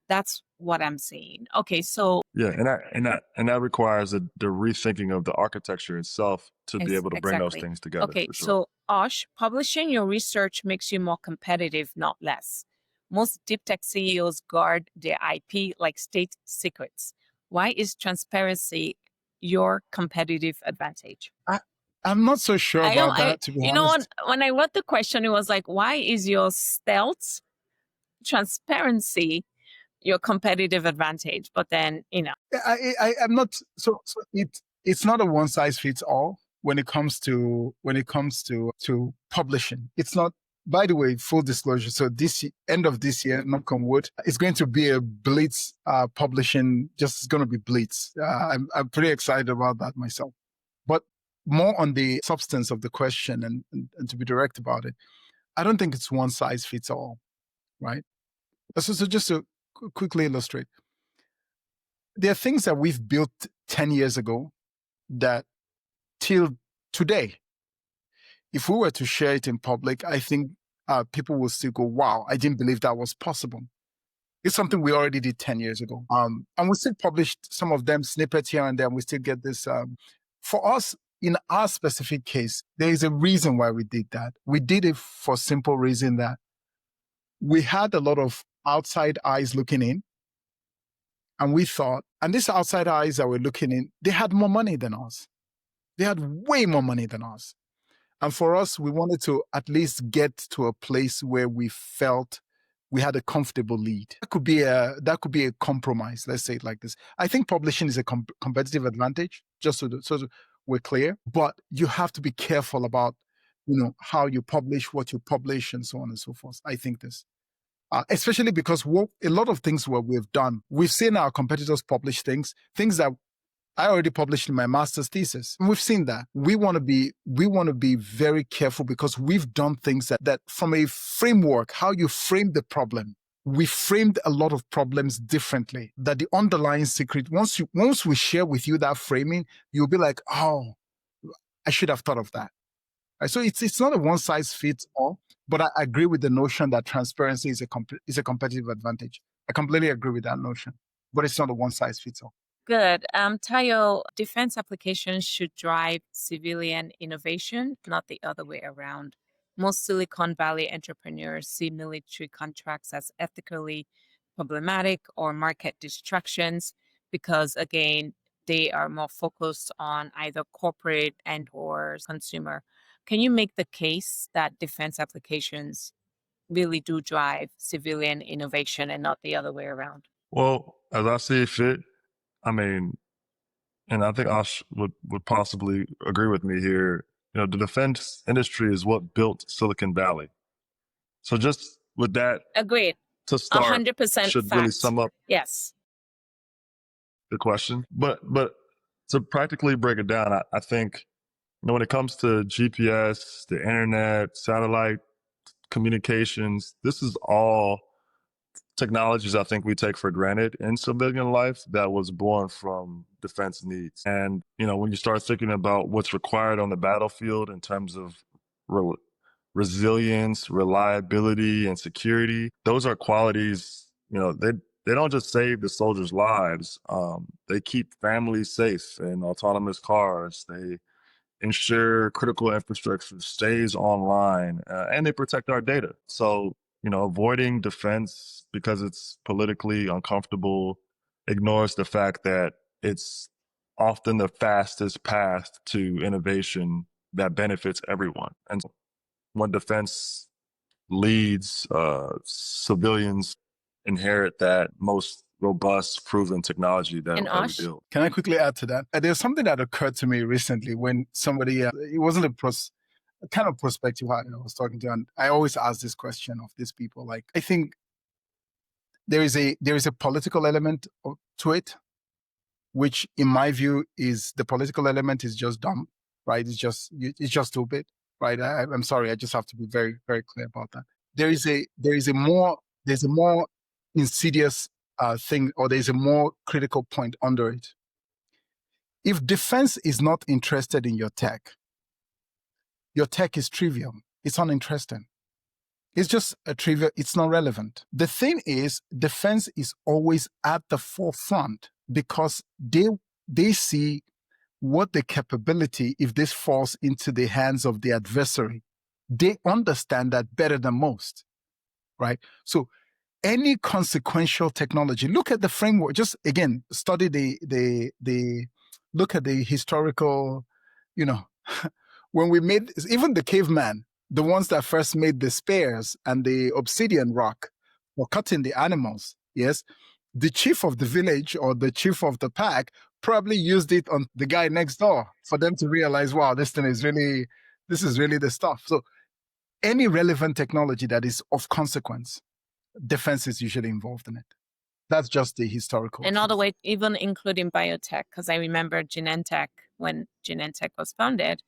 that's what I'm seeing. Okay, so Yeah, and that requires the rethinking of the architecture itself to be able to bring those exactly. things together, Okay, for sure. so Osh, publishing your research makes you more competitive, not less. Most deep tech CEOs guard their IP like state secrets. Why is transparency your competitive advantage? I'm not so sure I don't, about that, to be you know what? honest. When I wrote the question, it was like, why is your stealth transparency your competitive advantage? But then, I'm not so it's not a one size fits all when it comes to publishing. It's not. By the way, full disclosure. So end of this year, knock on wood, it's going to be a blitz publishing. Just it's going to be blitz. I'm pretty excited about that myself. But more on the substance of the question and to be direct about it, I don't think it's one size fits all, right? So just to quickly illustrate, there are things that we've built 10 years ago that till today, if we were to share it in public, I think people will still go, wow, I didn't believe that was possible. It's something we already did 10 years ago. And we still published some of them snippets here and there, and we still get this. For us, in our specific case, there is a reason why we did that. We did it for simple reason that we had a lot of outside eyes looking in. And we thought, and these outside eyes that were looking in, they had more money than us. They had way more money than us. And for us, we wanted to at least get to a place where we felt we had a comfortable lead. That could be a compromise. Let's say it like this. I think publishing is a competitive advantage, just so we're clear. But you have to be careful about, how you publish, what you publish, and so on and so forth. I think this. Especially because a lot of things what we've done, we've seen our competitors publish things that I already published in my master's thesis. We've seen that. We want to be very careful because we've done things that from a framework, how you frame the problem, we framed a lot of problems differently. That the underlying secret, once we share with you that framing, you'll be like, oh, I should have thought of that. Right? So it's not a one size fits all, but I agree with the notion that transparency is a competitive advantage. I completely agree with that notion, but it's not a one size fits all. Good. Tayo, defense applications should drive civilian innovation, not the other way around. Most Silicon Valley entrepreneurs see military contracts as ethically problematic or market distractions because, again, they are more focused on either corporate and or consumer. Can you make the case that defense applications really do drive civilian innovation and not the other way around? Well, as I see it fit, I mean, and I think Ash would possibly agree with me here. The defense industry is what built Silicon Valley. So just with that Agreed. to start 100% should really fact. sum up Yes. the question. But to practically break it down, I think when it comes to GPS, the internet, satellite communications, this is all technologies I think we take for granted in civilian life that was born from defense needs. And, when you start thinking about what's required on the battlefield in terms of resilience, reliability, and security, those are qualities, they don't just save the soldiers' lives. They keep families safe in autonomous cars. They ensure critical infrastructure stays online, and they protect our data. So, avoiding defense because it's politically uncomfortable ignores the fact that it's often the fastest path to innovation that benefits everyone. And when defense leads, civilians inherit that most robust, proven technology that we Osh? build. Can I quickly add to that? There's something that occurred to me recently when somebody, it wasn't a kind of perspective I was talking to, and I always ask this question of these people. Like, I think there is a political element to it, which in my view is the political element is just dumb, right? It's just stupid, right? I'm sorry, I just have to be very, very clear about that. There's a more insidious thing, or there's a more critical point under it. If defense is not interested in your tech is trivial. It's uninteresting. It's just a trivial, it's not relevant. The thing is, defense is always at the forefront because they see what the capability if this falls into the hands of the adversary. They understand that better than most, right? So any consequential technology, look at the framework, just again, study the look at the historical, when we made, even the caveman, the ones that first made the spears and the obsidian rock for cutting the animals, yes, the chief of the village or the chief of the pack probably used it on the guy next door for them to realize, wow, this is really the stuff. So any relevant technology that is of consequence, defense is usually involved in it. That's just the historical And all the truth. way, even including biotech, because I remember Genentech, when Genentech was founded,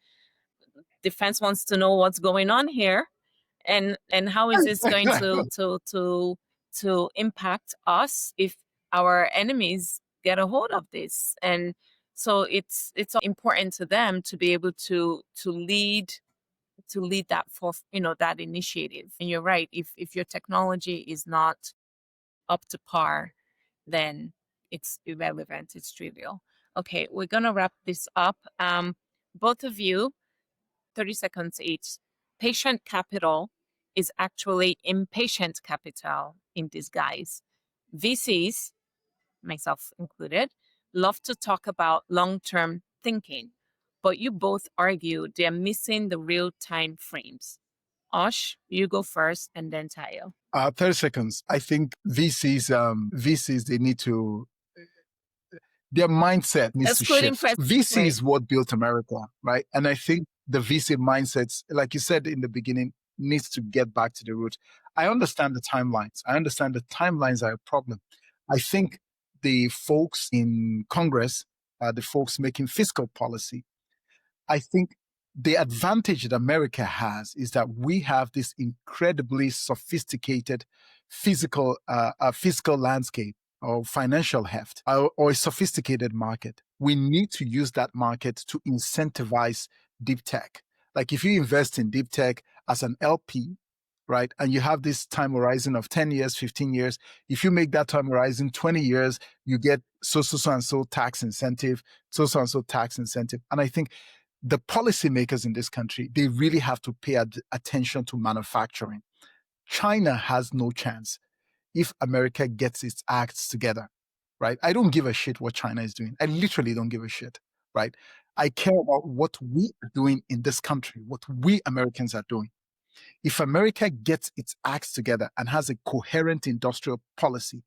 defense wants to know what's going on here, and how is this going to impact us if our enemies get a hold of this. And so it's important to them to be able to lead that for that initiative. And you're right, if your technology is not up to par, then it's irrelevant, it's trivial. Okay, we're gonna wrap this up. Both of you, 30 seconds each. Patient capital is actually impatient capital in disguise. VCs, myself included, love to talk about long-term thinking, but you both argue they're missing the real-time frames. Osh, you go first, and then Tayo. 30 seconds. I think VCs, they need to, their mindset needs to Excluding shift. VC is what built America, right? And I think the VC mindsets, like you said in the beginning, needs to get back to the root. I understand the timelines. I understand the timelines are a problem. I think the folks in Congress, the folks making fiscal policy, I think the advantage that America has is that we have this incredibly sophisticated fiscal landscape or financial heft or a sophisticated market. We need to use that market to incentivize deep tech. Like if you invest in deep tech as an LP, right, and you have this time horizon of 10 years, 15 years, if you make that time horizon 20 years, you get so and so tax incentive, so and so tax incentive. And I think the policymakers in this country, they really have to pay attention to manufacturing. China has no chance if America gets its acts together, right? I don't give a shit what China is doing. I literally don't give a shit, right? I care about what we are doing in this country, what we Americans are doing. If America gets its acts together and has a coherent industrial policy,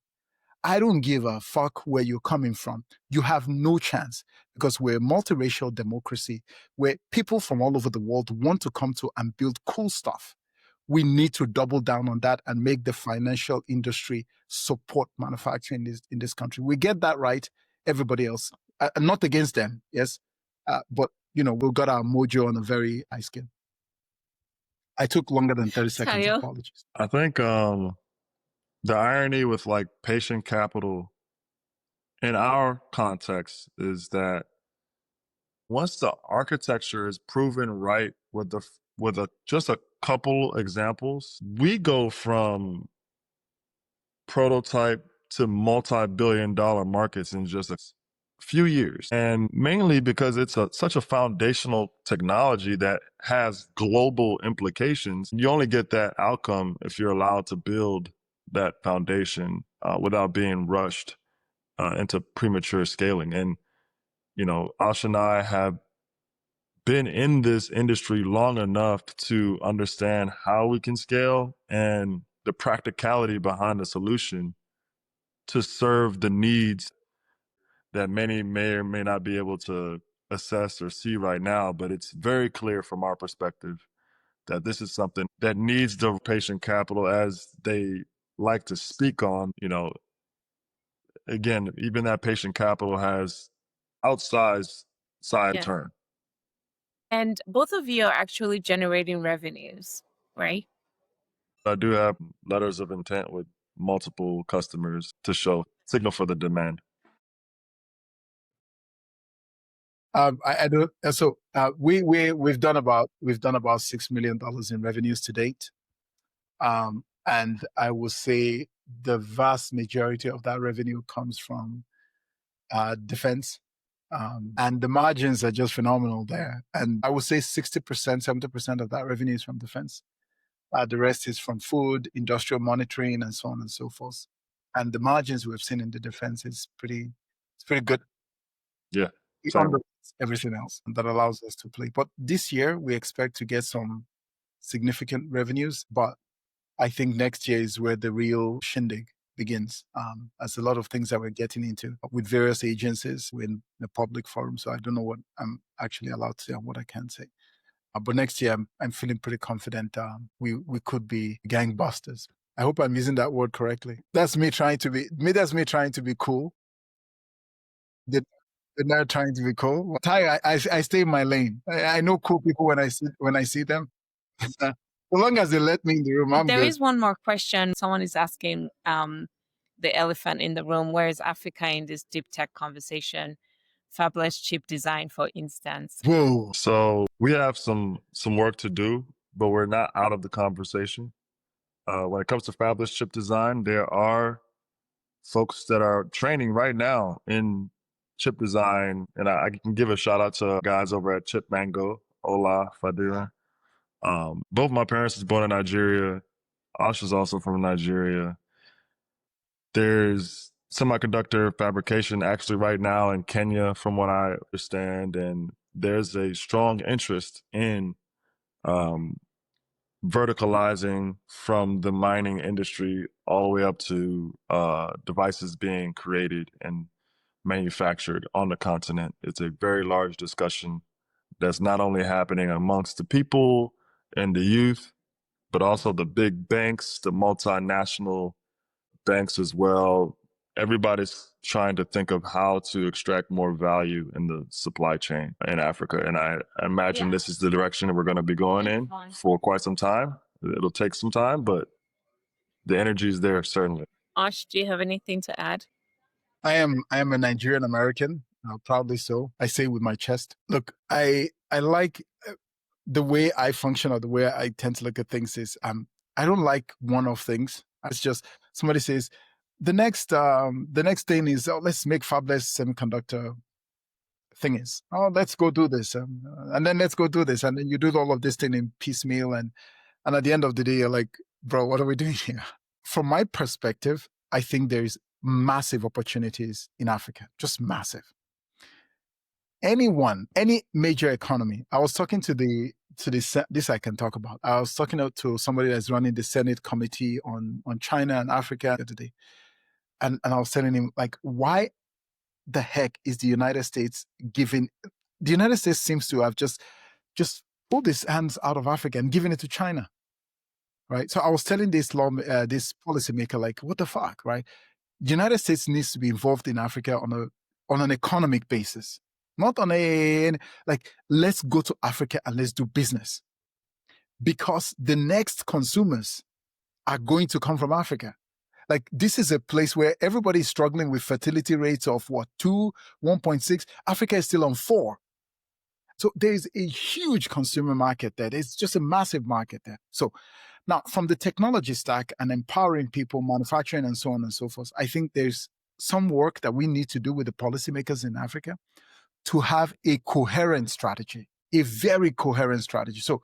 I don't give a fuck where you're coming from. You have no chance because we're a multiracial democracy where people from all over the world want to come to and build cool stuff. We need to double down on that and make the financial industry support manufacturing in this country. We get that right, everybody else. I'm not against them, yes, but we've got our mojo on a very high scale. I took longer than 30 seconds. Tayo? Apologies. I think the irony with like patient capital in our context is that once the architecture is proven right with just a couple examples, we go from prototype to multi-billion-dollar markets in just a few years. And mainly because it's such a foundational technology that has global implications. You only get that outcome if you're allowed to build that foundation without being rushed into premature scaling. And, Ash and I have been in this industry long enough to understand how we can scale and the practicality behind the solution to serve the needs that many may or may not be able to assess or see right now. But it's very clear from our perspective that this is something that needs the patient capital, as they like to speak on. Again, even that patient capital has outsized side return. And both of you are actually generating revenues, right? I do have letters of intent with multiple customers to show signal for the demand. I don't. So we've done about $6 million in revenues to date. And I will say the vast majority of that revenue comes from defense. And the margins are just phenomenal there. And I would say 60%, 70% of that revenue is from defense. The rest is from food, industrial monitoring, and so on and so forth. And the margins we've seen in the defense is it's pretty good. Yeah. It Same. underwrites everything else that allows us to play. But this year we expect to get some significant revenues, but I think next year is where the real shindig begins, as a lot of things that we're getting into with various agencies. We're in the public forum, so I don't know what I'm actually allowed to say and what I can't say. But next year, I'm feeling pretty confident we could be gangbusters. I hope I'm using that word correctly. That's me trying to be cool. They're not trying to be cool. I stay in my lane. I know cool people when I see them. As long as they let me in the room, I'm There good. is one more question. Someone is asking the elephant in the room, where is Africa in this deep tech conversation? Fabless chip design, for instance. Whoa. So we have some work to do, but we're not out of the conversation. When it comes to fabless chip design, there are folks that are training right now in chip design, and I can give a shout out to guys over at Chip Mango, Ola Fadira. Both my parents was born in Nigeria. Ash is also from Nigeria. There's semiconductor fabrication actually right now in Kenya, from what I understand, and there's a strong interest in verticalizing from the mining industry all the way up to devices being created and manufactured on the continent. It's a very large discussion that's not only happening amongst the people and the youth, but also the big banks, the multinational banks as well. Everybody's trying to think of how to extract more value in the supply chain in Africa. And I imagine this is the direction that we're going to be going in for quite some time. It'll take some time, but the energy is there, certainly. Ash, do you have anything to add? I am a Nigerian American, proudly so. I say with my chest. Look, I like the way I function, or the way I tend to look at things is I don't like one-off things. It's just somebody says the next thing is, oh, let's make fabless semiconductor thingies. Oh, let's go do this, and then let's go do this, and then you do all of this thing in piecemeal, and at the end of the day, you're like, bro, what are we doing here? From my perspective, I think there's massive opportunities in Africa, just massive. Any major economy. I was talking to this I can talk about. I was talking to somebody that's running the Senate Committee on China and Africa today. And I was telling him, like, why the heck is the United States seems to have just pulled its hands out of Africa and given it to China. Right. So I was telling this policymaker, like, what the fuck, right? The United States needs to be involved in Africa on an economic basis, not on let's go to Africa and let's do business, because the next consumers are going to come from Africa. Like, this is a place where everybody is struggling with fertility rates of 2, 1.6. Africa is still on 4. So there's a huge consumer market there. There's just a massive market there. So now, from the technology stack and empowering people, manufacturing, and so on and so forth, I think there's some work that we need to do with the policymakers in Africa to have a coherent strategy, a very coherent strategy. So,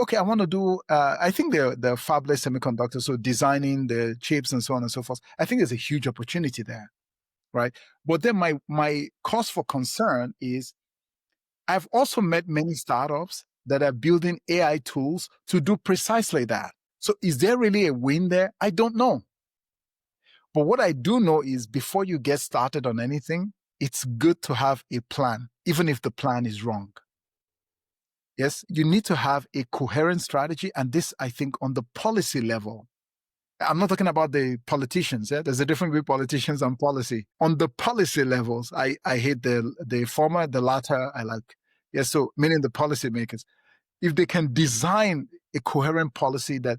okay, I want to do, I think the fabless semiconductors, so designing the chips and so on and so forth, I think there's a huge opportunity there, right? But then my cause for concern is I've also met many startups that are building AI tools to do precisely that. So is there really a win there? I don't know. But what I do know is, before you get started on anything, it's good to have a plan, even if the plan is wrong. Yes, you need to have a coherent strategy. And this, I think, on the policy level. I'm not talking about the politicians. Yeah? There's a difference between politicians and policy. On the policy levels, I hate the former, the latter I like. Yes, so meaning the policymakers. If they can design a coherent policy that,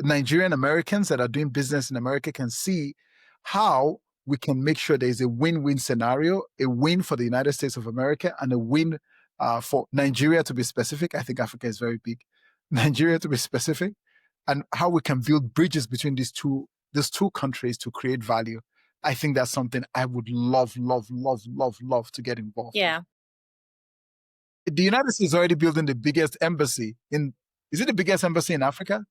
Nigerian Americans that are doing business in America can see how we can make sure there's a win-win scenario, a win for the United States of America, and a win for Nigeria, to be specific. I think Africa is very big. Nigeria, to be specific. and how we can build bridges between these two countries to create value. I think that's something I would love to get involved Yeah. in. The United States is already building the biggest embassy in, is it the biggest embassy in Africa?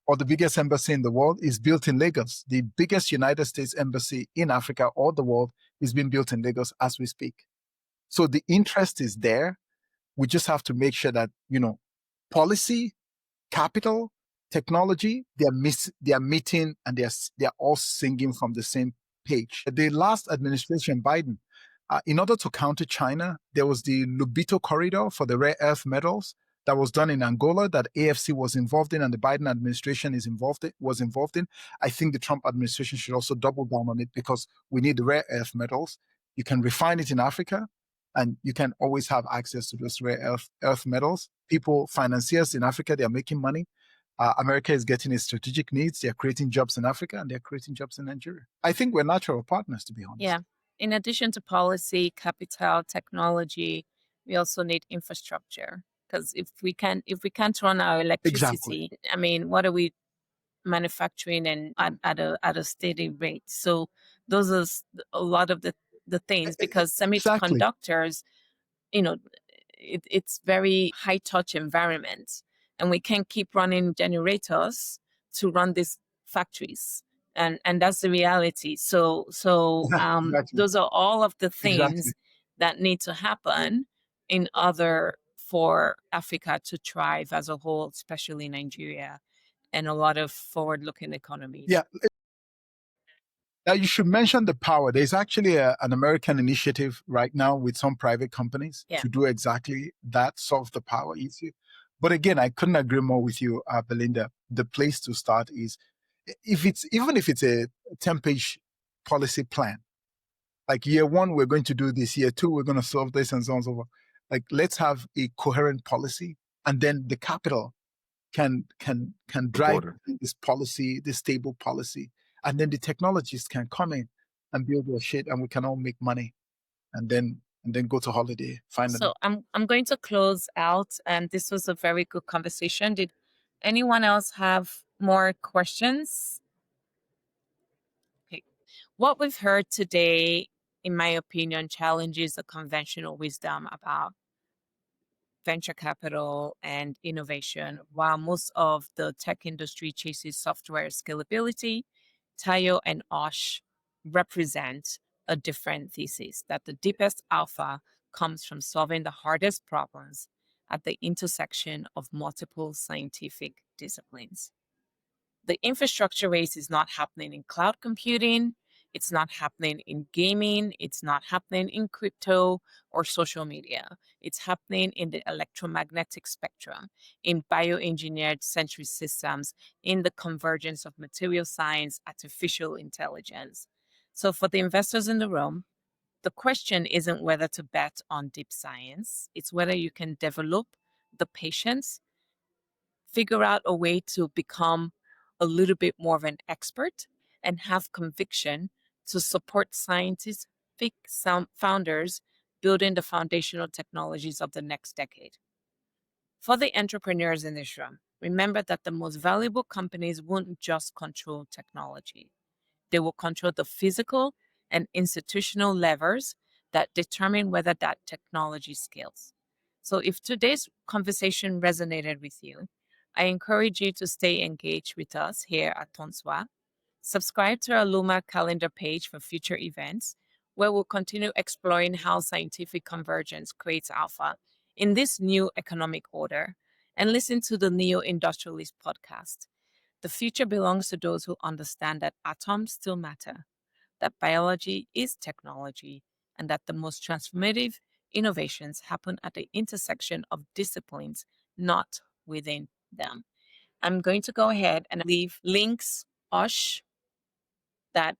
Or the biggest embassy in the world is built in Lagos. The biggest United States embassy in Africa or the world is being built in Lagos as we speak. So the interest is there. We just have to make sure that, policy, capital, technology, they are meeting and they're all singing from the same page. The last administration, Biden, in order to counter China, there was the Lobito corridor for the rare earth metals that was done in Angola that AFC was involved in and the Biden administration was involved in. I think the Trump administration should also double down on it because we need the rare earth metals. You can refine it in Africa and you can always have access to those rare earth metals. People, financiers in Africa, they are making money. America is getting its strategic needs. They're creating jobs in Africa and they're creating jobs in Nigeria. I think we're natural partners, to be honest. Yeah. In addition to policy, capital, technology, we also need infrastructure. Because if we can't run our electricity, Exactly. I mean, what are we manufacturing and at a steady rate? So those are a lot of the things, because Exactly. semiconductors, it's very high touch environment, and we can't keep running generators to run these factories. And that's the reality. So Exactly. those are all of the things Exactly. that need to happen in order for Africa to thrive as a whole, especially Nigeria and a lot of forward-looking economies. Yeah. Now you should mention the power. There's actually an American initiative right now with some private companies to do exactly that, solve the power issue. But again, I couldn't agree more with you, Belinda. The place to start is even if it's a 10-page policy plan, like year one, we're going to do this, year two, we're going to solve this, and so on and so forth. Like, let's have a coherent policy, and then the capital can drive this policy, this stable policy, and then the technologists can come in and build their shit, and we can all make money, and then go to holiday finally. So I'm going to close out, and this was a very good conversation. Did anyone else have more questions? Okay. What we've heard today, in my opinion, challenges the conventional wisdom about venture capital and innovation. While most of the tech industry chases software scalability, Tayo and Osh represent a different thesis, that the deepest alpha comes from solving the hardest problems at the intersection of multiple scientific disciplines. The infrastructure race is not happening in cloud computing. It's not happening in gaming. It's not happening in crypto or social media. It's happening in the electromagnetic spectrum, in bioengineered sensory systems, in the convergence of material science, artificial intelligence. So for the investors in the room, the question isn't whether to bet on deep science. It's whether you can develop the patience, figure out a way to become a little bit more of an expert, and have conviction to support scientific founders building the foundational technologies of the next decade. For the entrepreneurs in this room, remember that the most valuable companies won't just control technology. They will control the physical and institutional levers that determine whether that technology scales. So if today's conversation resonated with you, I encourage you to stay engaged with us here at Tonswa. Subscribe to our Luma calendar page for future events, where we'll continue exploring how scientific convergence creates alpha in this new economic order, and listen to the Neo Industrialist podcast. The future belongs to those who understand that atoms still matter, that biology is technology, and that the most transformative innovations happen at the intersection of disciplines, not within them. I'm going to go ahead and leave links, Osh, that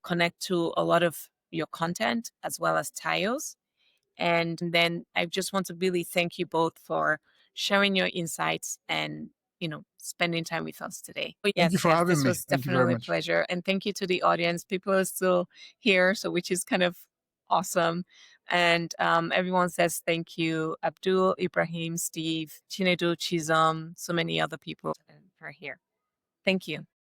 connect to a lot of your content, as well as Tayo's. And then I just want to really thank you both for sharing your insights and spending time with us today. Thank you for having this me. was Thank you very definitely a much. pleasure. And thank you to the audience. People are still here, so which is kind of awesome. And everyone says thank you. Abdul, Ibrahim, Steve, Chinedu, Chisholm, so many other people are here. Thank you.